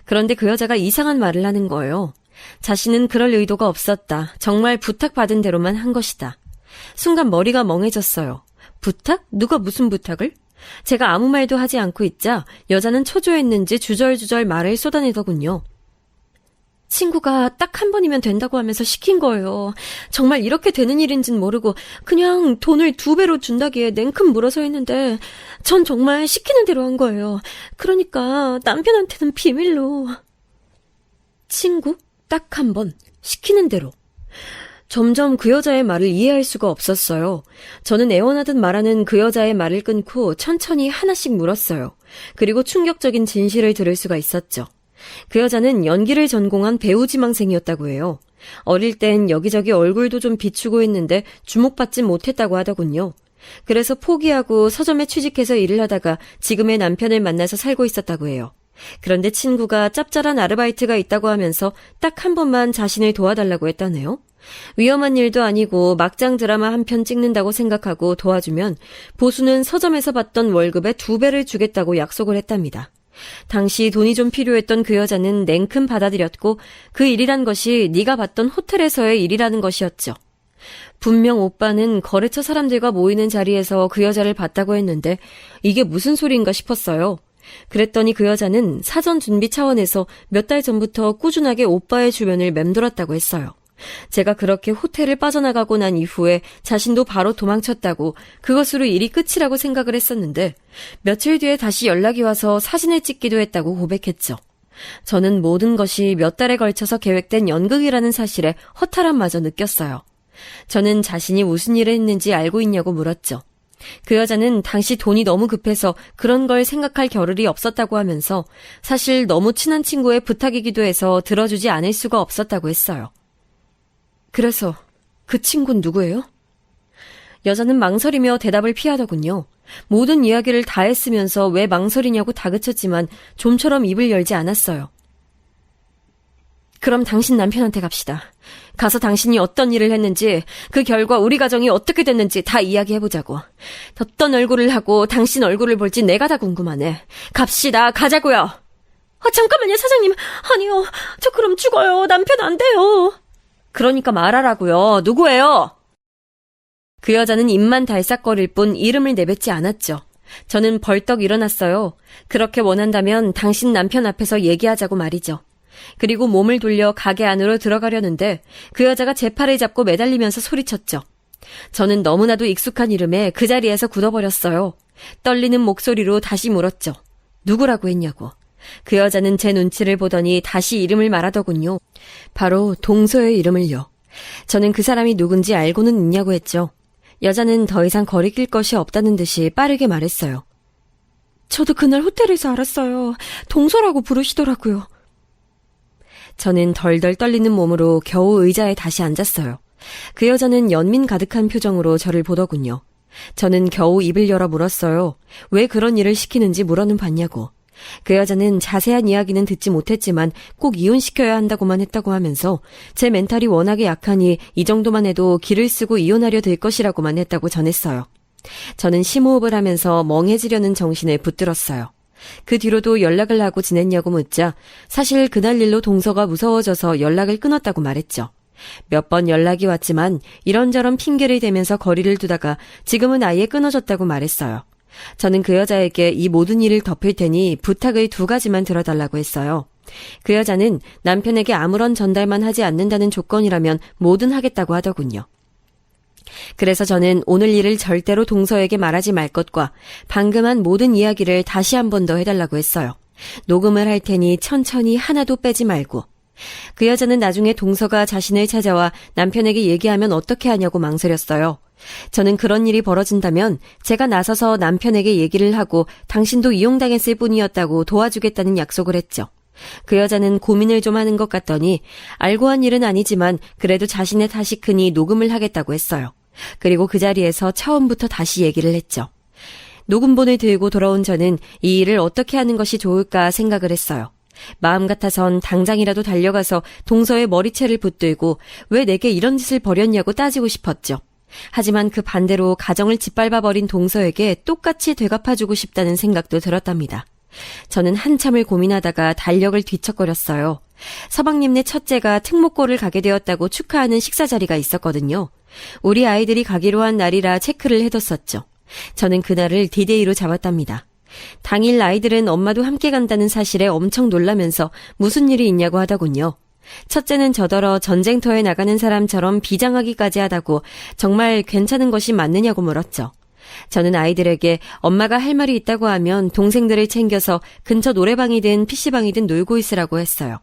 그런데 그 여자가 이상한 말을 하는 거예요. 자신은 그럴 의도가 없었다. 정말 부탁받은 대로만 한 것이다. 순간 머리가 멍해졌어요. 부탁? 누가 무슨 부탁을? 제가 아무 말도 하지 않고 있자 여자는 초조했는지 주절주절 말을 쏟아내더군요. 친구가 딱 한 번이면 된다고 하면서 시킨 거예요. 정말 이렇게 되는 일인진 모르고 그냥 돈을 2배로 준다기에 냉큼 물어서 했는데 전 정말 시키는 대로 한 거예요. 그러니까 남편한테는 비밀로. 친구? 딱 한 번. 시키는 대로. 점점 그 여자의 말을 이해할 수가 없었어요. 저는 애원하듯 말하는 그 여자의 말을 끊고 천천히 하나씩 물었어요. 그리고 충격적인 진실을 들을 수가 있었죠. 그 여자는 연기를 전공한 배우 지망생이었다고 해요. 어릴 땐 여기저기 얼굴도 좀 비추고 했는데 주목받지 못했다고 하더군요. 그래서 포기하고 서점에 취직해서 일을 하다가 지금의 남편을 만나서 살고 있었다고 해요. 그런데 친구가 짭짤한 아르바이트가 있다고 하면서 딱 한 번만 자신을 도와달라고 했다네요. 위험한 일도 아니고 막장 드라마 한 편 찍는다고 생각하고 도와주면 보수는 서점에서 받던 월급의 2배를 주겠다고 약속을 했답니다. 당시 돈이 좀 필요했던 그 여자는 냉큼 받아들였고 그 일이란 것이 네가 봤던 호텔에서의 일이라는 것이었죠. 분명 오빠는 거래처 사람들과 모이는 자리에서 그 여자를 봤다고 했는데 이게 무슨 소리인가 싶었어요. 그랬더니 그 여자는 사전 준비 차원에서 몇 달 전부터 꾸준하게 오빠의 주변을 맴돌았다고 했어요. 제가 그렇게 호텔을 빠져나가고 난 이후에 자신도 바로 도망쳤다고 그것으로 일이 끝이라고 생각을 했었는데 며칠 뒤에 다시 연락이 와서 사진을 찍기도 했다고 고백했죠. 저는 모든 것이 몇 달에 걸쳐서 계획된 연극이라는 사실에 허탈함마저 느꼈어요. 저는 자신이 무슨 일을 했는지 알고 있냐고 물었죠. 그 여자는 당시 돈이 너무 급해서 그런 걸 생각할 겨를이 없었다고 하면서 사실 너무 친한 친구의 부탁이기도 해서 들어주지 않을 수가 없었다고 했어요. 그래서 그 친구는 누구예요? 여자는 망설이며 대답을 피하더군요. 모든 이야기를 다 했으면서 왜 망설이냐고 다그쳤지만 좀처럼 입을 열지 않았어요. 그럼 당신 남편한테 갑시다. 가서 당신이 어떤 일을 했는지 그 결과 우리 가정이 어떻게 됐는지 다 이야기해보자고. 어떤 얼굴을 하고 당신 얼굴을 볼지 내가 다 궁금하네. 갑시다. 가자고요. 잠깐만요 사장님. 아니요. 저 그럼 죽어요. 남편 안 돼요. 그러니까 말하라고요. 누구예요? 그 여자는 입만 달싹거릴 뿐 이름을 내뱉지 않았죠. 저는 벌떡 일어났어요. 그렇게 원한다면 당신 남편 앞에서 얘기하자고 말이죠. 그리고 몸을 돌려 가게 안으로 들어가려는데 그 여자가 제 팔을 잡고 매달리면서 소리쳤죠. 저는 너무나도 익숙한 이름에 그 자리에서 굳어버렸어요. 떨리는 목소리로 다시 물었죠. 누구라고 했냐고. 그 여자는 제 눈치를 보더니 다시 이름을 말하더군요. 바로 동서의 이름을요. 저는 그 사람이 누군지 알고는 있냐고 했죠. 여자는 더 이상 거리낄 것이 없다는 듯이 빠르게 말했어요. 저도 그날 호텔에서 알았어요. 동서라고 부르시더라고요. 저는 덜덜 떨리는 몸으로 겨우 의자에 다시 앉았어요. 그 여자는 연민 가득한 표정으로 저를 보더군요. 저는 겨우 입을 열어 물었어요. 왜 그런 일을 시키는지 물어는 봤냐고. 그 여자는 자세한 이야기는 듣지 못했지만 꼭 이혼시켜야 한다고만 했다고 하면서 제 멘탈이 워낙에 약하니 이 정도만 해도 기를 쓰고 이혼하려 들 것이라고만 했다고 전했어요. 저는 심호흡을 하면서 멍해지려는 정신을 붙들었어요. 그 뒤로도 연락을 하고 지냈냐고 묻자 사실 그날 일로 동서가 무서워져서 연락을 끊었다고 말했죠. 몇 번 연락이 왔지만 이런저런 핑계를 대면서 거리를 두다가 지금은 아예 끊어졌다고 말했어요. 저는 그 여자에게 이 모든 일을 덮을 테니 부탁을 2가지만 들어달라고 했어요. 그 여자는 남편에게 아무런 전달만 하지 않는다는 조건이라면 뭐든 하겠다고 하더군요. 그래서 저는 오늘 일을 절대로 동서에게 말하지 말 것과 방금 한 모든 이야기를 다시 한 번 더 해달라고 했어요. 녹음을 할 테니 천천히 하나도 빼지 말고. 그 여자는 나중에 동서가 자신을 찾아와 남편에게 얘기하면 어떻게 하냐고 망설였어요. 저는 그런 일이 벌어진다면 제가 나서서 남편에게 얘기를 하고 당신도 이용당했을 뿐이었다고 도와주겠다는 약속을 했죠. 그 여자는 고민을 좀 하는 것 같더니 알고 한 일은 아니지만 그래도 자신의 탓이 크니 녹음을 하겠다고 했어요. 그리고 그 자리에서 처음부터 다시 얘기를 했죠. 녹음본을 들고 돌아온 저는 이 일을 어떻게 하는 것이 좋을까 생각을 했어요. 마음 같아선 당장이라도 달려가서 동서의 머리채를 붙들고 왜 내게 이런 짓을 벌였냐고 따지고 싶었죠. 하지만 그 반대로 가정을 짓밟아버린 동서에게 똑같이 되갚아주고 싶다는 생각도 들었답니다. 저는 한참을 고민하다가 달력을 뒤척거렸어요. 서방님네 첫째가 특목고를 가게 되었다고 축하하는 식사 자리가 있었거든요. 우리 아이들이 가기로 한 날이라 체크를 해뒀었죠. 저는 그날을 디데이로 잡았답니다. 당일 아이들은 엄마도 함께 간다는 사실에 엄청 놀라면서 무슨 일이 있냐고 하더군요. 첫째는 저더러 전쟁터에 나가는 사람처럼 비장하기까지 하다고 정말 괜찮은 것이 맞느냐고 물었죠. 저는 아이들에게 엄마가 할 말이 있다고 하면 동생들을 챙겨서 근처 노래방이든 PC방이든 놀고 있으라고 했어요.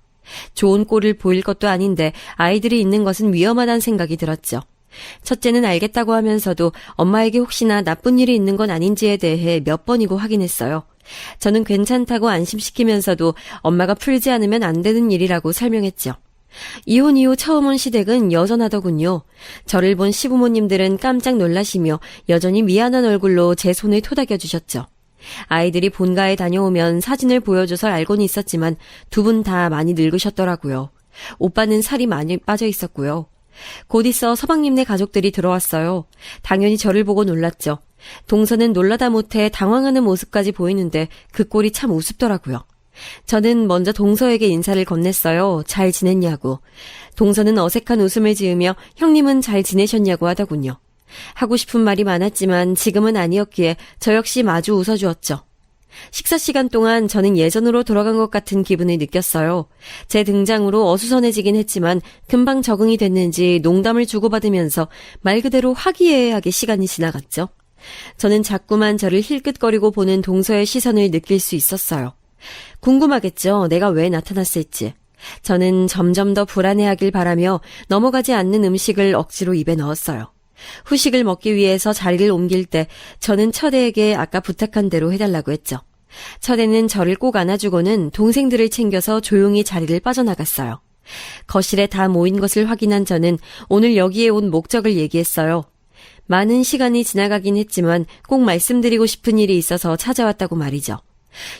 좋은 꼴을 보일 것도 아닌데 아이들이 있는 것은 위험하다는 생각이 들었죠. 첫째는 알겠다고 하면서도 엄마에게 혹시나 나쁜 일이 있는 건 아닌지에 대해 몇 번이고 확인했어요. 저는 괜찮다고 안심시키면서도 엄마가 풀지 않으면 안 되는 일이라고 설명했죠. 이혼 이후 처음 온 시댁은 여전하더군요. 저를 본 시부모님들은 깜짝 놀라시며 여전히 미안한 얼굴로 제 손을 토닥여 주셨죠. 아이들이 본가에 다녀오면 사진을 보여줘서 알고는 있었지만 두 분 다 많이 늙으셨더라고요. 오빠는 살이 많이 빠져 있었고요. 곧 있어 서방님네 가족들이 들어왔어요. 당연히 저를 보고 놀랐죠. 동서는 놀라다 못해 당황하는 모습까지 보이는데 그 꼴이 참 우습더라고요. 저는 먼저 동서에게 인사를 건넸어요. 잘 지냈냐고. 동서는 어색한 웃음을 지으며 형님은 잘 지내셨냐고 하더군요. 하고 싶은 말이 많았지만 지금은 아니었기에 저 역시 마주 웃어주었죠. 식사 시간 동안 저는 예전으로 돌아간 것 같은 기분을 느꼈어요. 제 등장으로 어수선해지긴 했지만 금방 적응이 됐는지 농담을 주고받으면서 말 그대로 화기애애하게 시간이 지나갔죠. 저는 자꾸만 저를 힐끗거리고 보는 동서의 시선을 느낄 수 있었어요. 궁금하겠죠. 내가 왜 나타났을지. 저는 점점 더 불안해하길 바라며 넘어가지 않는 음식을 억지로 입에 넣었어요. 후식을 먹기 위해서 자리를 옮길 때 저는 처대에게 아까 부탁한 대로 해달라고 했죠. 처대는 저를 꼭 안아주고는 동생들을 챙겨서 조용히 자리를 빠져나갔어요. 거실에 다 모인 것을 확인한 저는 오늘 여기에 온 목적을 얘기했어요. 많은 시간이 지나가긴 했지만 꼭 말씀드리고 싶은 일이 있어서 찾아왔다고 말이죠.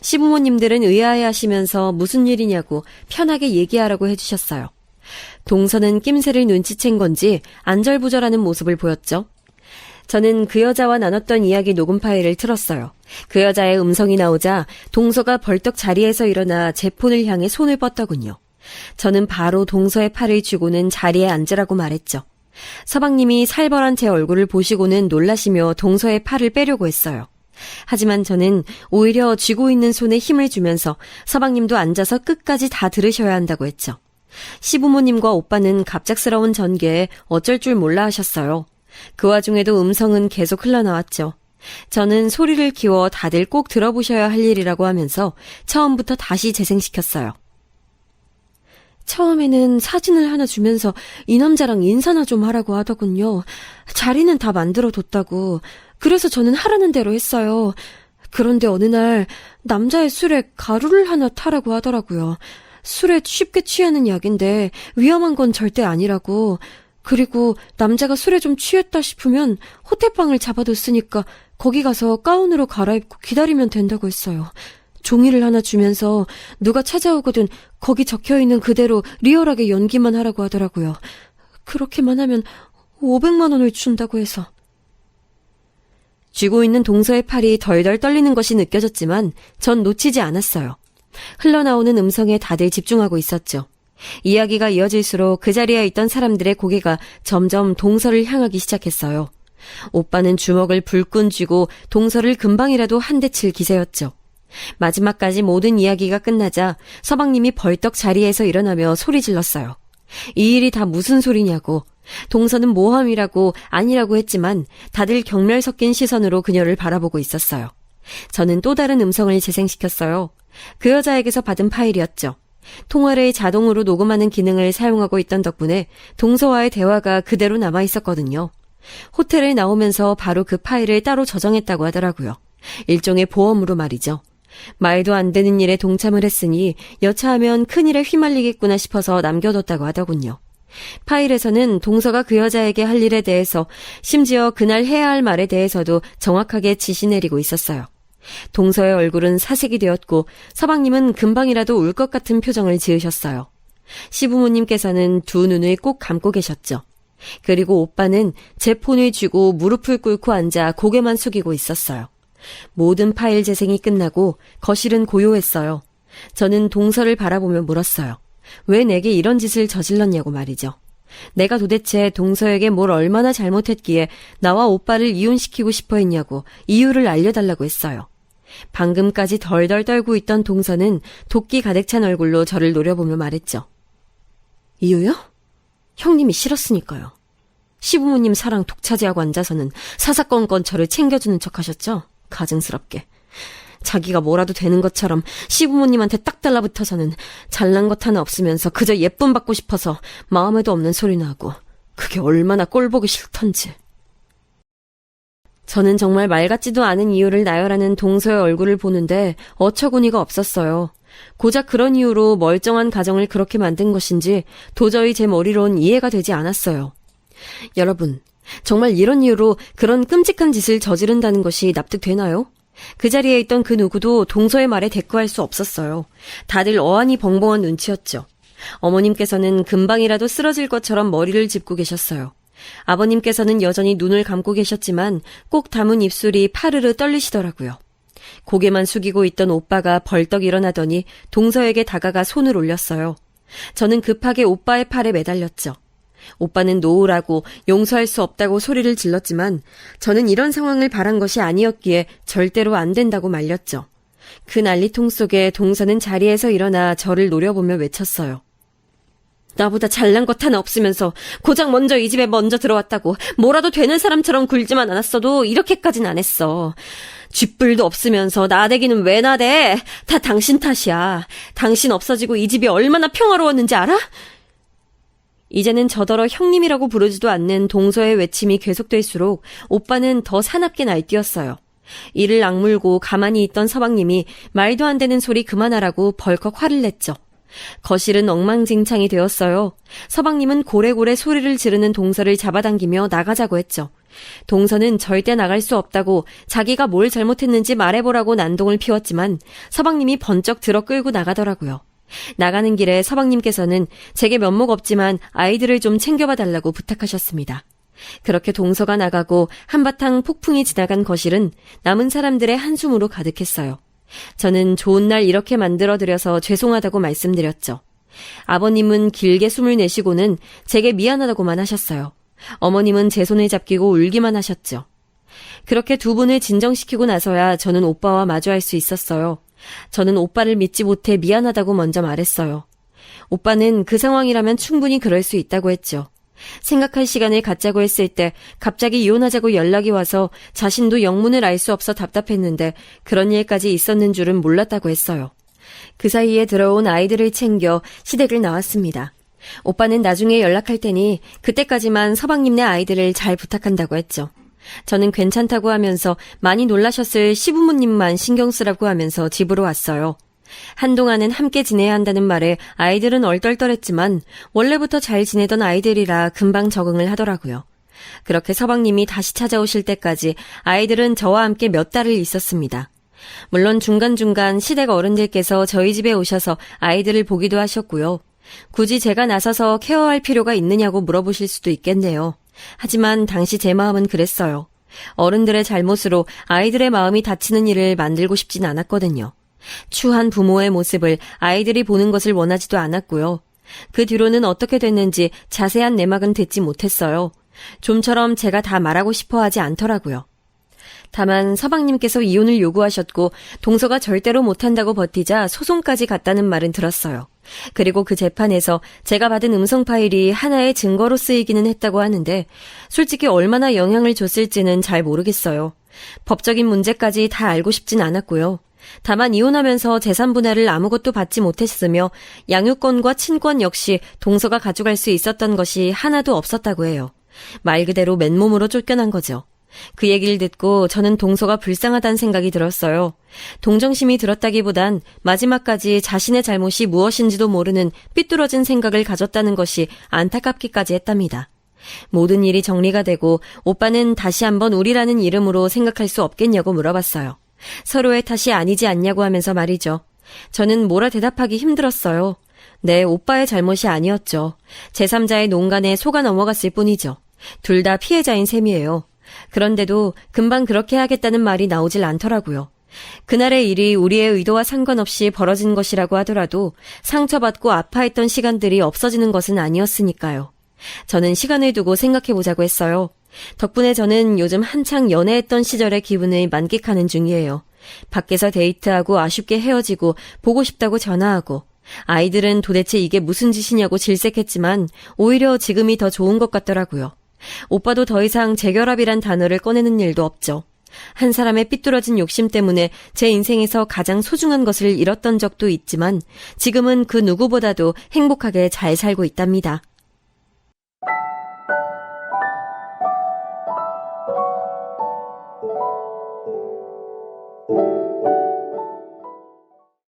시부모님들은 의아해하시면서 무슨 일이냐고 편하게 얘기하라고 해주셨어요. 동서는 낌새를 눈치챈 건지 안절부절하는 모습을 보였죠. 저는 그 여자와 나눴던 이야기 녹음 파일을 틀었어요. 그 여자의 음성이 나오자 동서가 벌떡 자리에서 일어나 제 폰을 향해 손을 뻗더군요. 저는 바로 동서의 팔을 쥐고는 자리에 앉으라고 말했죠. 서방님이 살벌한 제 얼굴을 보시고는 놀라시며 동서의 팔을 빼려고 했어요. 하지만 저는 오히려 쥐고 있는 손에 힘을 주면서 서방님도 앉아서 끝까지 다 들으셔야 한다고 했죠. 시부모님과 오빠는 갑작스러운 전개에 어쩔 줄 몰라 하셨어요. 그 와중에도 음성은 계속 흘러나왔죠. 저는 소리를 키워 다들 꼭 들어보셔야 할 일이라고 하면서 처음부터 다시 재생시켰어요. 처음에는 사진을 하나 주면서 이 남자랑 인사나 좀 하라고 하더군요. 자리는 다 만들어뒀다고. 그래서 저는 하라는 대로 했어요. 그런데 어느 날 남자의 술에 가루를 하나 타라고 하더라고요. 술에 쉽게 취하는 약인데 위험한 건 절대 아니라고. 그리고 남자가 술에 좀 취했다 싶으면 호텔방을 잡아뒀으니까 거기 가서 가운으로 갈아입고 기다리면 된다고 했어요. 종이를 하나 주면서 누가 찾아오거든 거기 적혀있는 그대로 리얼하게 연기만 하라고 하더라고요. 그렇게만 하면 500만 원을 준다고 해서. 쥐고 있는 동서의 팔이 덜덜 떨리는 것이 느껴졌지만 전 놓치지 않았어요. 흘러나오는 음성에 다들 집중하고 있었죠. 이야기가 이어질수록 그 자리에 있던 사람들의 고개가 점점 동서를 향하기 시작했어요. 오빠는 주먹을 불끈 쥐고 동서를 금방이라도 한 대 칠 기세였죠. 마지막까지 모든 이야기가 끝나자 서방님이 벌떡 자리에서 일어나며 소리 질렀어요. 이 일이 다 무슨 소리냐고. 동서는 모함이라고 아니라고 했지만 다들 경멸 섞인 시선으로 그녀를 바라보고 있었어요. 저는 또 다른 음성을 재생시켰어요. 그 여자에게서 받은 파일이었죠. 통화를 자동으로 녹음하는 기능을 사용하고 있던 덕분에 동서와의 대화가 그대로 남아있었거든요. 호텔에 나오면서 바로 그 파일을 따로 저장했다고 하더라고요. 일종의 보험으로 말이죠. 말도 안 되는 일에 동참을 했으니 여차하면 큰일에 휘말리겠구나 싶어서 남겨뒀다고 하더군요. 파일에서는 동서가 그 여자에게 할 일에 대해서 심지어 그날 해야 할 말에 대해서도 정확하게 지시 내리고 있었어요. 동서의 얼굴은 사색이 되었고 서방님은 금방이라도 울 것 같은 표정을 지으셨어요. 시부모님께서는 두 눈을 꼭 감고 계셨죠. 그리고 오빠는 제 폰을 쥐고 무릎을 꿇고 앉아 고개만 숙이고 있었어요. 모든 파일 재생이 끝나고 거실은 고요했어요. 저는 동서를 바라보며 물었어요. 왜 내게 이런 짓을 저질렀냐고 말이죠. 내가 도대체 동서에게 뭘 얼마나 잘못했기에 나와 오빠를 이혼시키고 싶어 했냐고 이유를 알려달라고 했어요. 방금까지 덜덜 떨고 있던 동서는 도끼 가득 찬 얼굴로 저를 노려보며 말했죠. 이유요? 형님이 싫었으니까요. 시부모님 사랑 독차지하고 앉아서는 사사건건 저를 챙겨주는 척 하셨죠? 가증스럽게. 자기가 뭐라도 되는 것처럼 시부모님한테 딱 달라붙어서는 잘난 것 하나 없으면서 그저 예쁨 받고 싶어서 마음에도 없는 소리나 하고, 그게 얼마나 꼴보기 싫던지. 저는 정말 말 같지도 않은 이유를 나열하는 동서의 얼굴을 보는데 어처구니가 없었어요. 고작 그런 이유로 멀쩡한 가정을 그렇게 만든 것인지 도저히 제 머리론 이해가 되지 않았어요. 여러분, 정말 이런 이유로 그런 끔찍한 짓을 저지른다는 것이 납득되나요? 그 자리에 있던 그 누구도 동서의 말에 대꾸할 수 없었어요. 다들 어안이 벙벙한 눈치였죠. 어머님께서는 금방이라도 쓰러질 것처럼 머리를 짚고 계셨어요. 아버님께서는 여전히 눈을 감고 계셨지만 꼭 담은 입술이 파르르 떨리시더라고요. 고개만 숙이고 있던 오빠가 벌떡 일어나더니 동서에게 다가가 손을 올렸어요. 저는 급하게 오빠의 팔에 매달렸죠. 오빠는 놓으라고 용서할 수 없다고 소리를 질렀지만 저는 이런 상황을 바란 것이 아니었기에 절대로 안 된다고 말렸죠. 그 난리통 속에 동서는 자리에서 일어나 저를 노려보며 외쳤어요. 나보다 잘난 것 하나 없으면서 고작 먼저 이 집에 먼저 들어왔다고 뭐라도 되는 사람처럼 굴지만 않았어도 이렇게까진 안 했어. 쥐뿔도 없으면서 나대기는 왜 나대? 다 당신 탓이야. 당신 없어지고 이 집이 얼마나 평화로웠는지 알아? 이제는 저더러 형님이라고 부르지도 않는 동서의 외침이 계속될수록 오빠는 더 사납게 날뛰었어요. 이를 악물고 가만히 있던 서방님이 말도 안 되는 소리 그만하라고 벌컥 화를 냈죠. 거실은 엉망진창이 되었어요. 서방님은 고래고래 소리를 지르는 동서를 잡아당기며 나가자고 했죠. 동서는 절대 나갈 수 없다고 자기가 뭘 잘못했는지 말해보라고 난동을 피웠지만 서방님이 번쩍 들어 끌고 나가더라고요. 나가는 길에 서방님께서는 제게 면목 없지만 아이들을 좀 챙겨봐 달라고 부탁하셨습니다. 그렇게 동서가 나가고 한바탕 폭풍이 지나간 거실은 남은 사람들의 한숨으로 가득했어요. 저는 좋은 날 이렇게 만들어드려서 죄송하다고 말씀드렸죠. 아버님은 길게 숨을 내쉬고는 제게 미안하다고만 하셨어요. 어머님은 제 손을 잡히고 울기만 하셨죠. 그렇게 두 분을 진정시키고 나서야 저는 오빠와 마주할 수 있었어요. 저는 오빠를 믿지 못해 미안하다고 먼저 말했어요. 오빠는 그 상황이라면 충분히 그럴 수 있다고 했죠. 생각할 시간을 갖자고 했을 때 갑자기 이혼하자고 연락이 와서 자신도 영문을 알 수 없어 답답했는데 그런 일까지 있었는 줄은 몰랐다고 했어요. 그 사이에 들어온 아이들을 챙겨 시댁을 나왔습니다. 오빠는 나중에 연락할 테니 그때까지만 서방님네 아이들을 잘 부탁한다고 했죠. 저는 괜찮다고 하면서 많이 놀라셨을 시부모님만 신경 쓰라고 하면서 집으로 왔어요. 한동안은 함께 지내야 한다는 말에 아이들은 얼떨떨했지만 원래부터 잘 지내던 아이들이라 금방 적응을 하더라고요. 그렇게 서방님이 다시 찾아오실 때까지 아이들은 저와 함께 몇 달을 있었습니다. 물론 중간중간 시댁 어른들께서 저희 집에 오셔서 아이들을 보기도 하셨고요. 굳이 제가 나서서 케어할 필요가 있느냐고 물어보실 수도 있겠네요. 하지만 당시 제 마음은 그랬어요. 어른들의 잘못으로 아이들의 마음이 다치는 일을 만들고 싶진 않았거든요. 추한 부모의 모습을 아이들이 보는 것을 원하지도 않았고요. 그 뒤로는 어떻게 됐는지 자세한 내막은 듣지 못했어요. 좀처럼 제가 다 말하고 싶어 하지 않더라고요. 다만 서방님께서 이혼을 요구하셨고 동서가 절대로 못한다고 버티자 소송까지 갔다는 말은 들었어요. 그리고 그 재판에서 제가 받은 음성 파일이 하나의 증거로 쓰이기는 했다고 하는데 솔직히 얼마나 영향을 줬을지는 잘 모르겠어요. 법적인 문제까지 다 알고 싶진 않았고요. 다만 이혼하면서 재산 분할을 아무것도 받지 못했으며 양육권과 친권 역시 동서가 가져갈 수 있었던 것이 하나도 없었다고 해요. 말 그대로 맨몸으로 쫓겨난 거죠. 그 얘기를 듣고 저는 동서가 불쌍하다는 생각이 들었어요. 동정심이 들었다기보단 마지막까지 자신의 잘못이 무엇인지도 모르는 삐뚤어진 생각을 가졌다는 것이 안타깝기까지 했답니다. 모든 일이 정리가 되고 오빠는 다시 한번 우리라는 이름으로 생각할 수 없겠냐고 물어봤어요. 서로의 탓이 아니지 않냐고 하면서 말이죠. 저는 뭐라 대답하기 힘들었어요. 네, 오빠의 잘못이 아니었죠. 제3자의 농간에 속아 넘어갔을 뿐이죠. 둘 다 피해자인 셈이에요. 그런데도 금방 그렇게 하겠다는 말이 나오질 않더라고요. 그날의 일이 우리의 의도와 상관없이 벌어진 것이라고 하더라도 상처받고 아파했던 시간들이 없어지는 것은 아니었으니까요. 저는 시간을 두고 생각해보자고 했어요. 덕분에 저는 요즘 한창 연애했던 시절의 기분을 만끽하는 중이에요. 밖에서 데이트하고 아쉽게 헤어지고 보고 싶다고 전화하고 아이들은 도대체 이게 무슨 짓이냐고 질색했지만 오히려 지금이 더 좋은 것 같더라고요. 오빠도 더 이상 재결합이란 단어를 꺼내는 일도 없죠. 한 사람의 삐뚤어진 욕심 때문에 제 인생에서 가장 소중한 것을 잃었던 적도 있지만 지금은 그 누구보다도 행복하게 잘 살고 있답니다.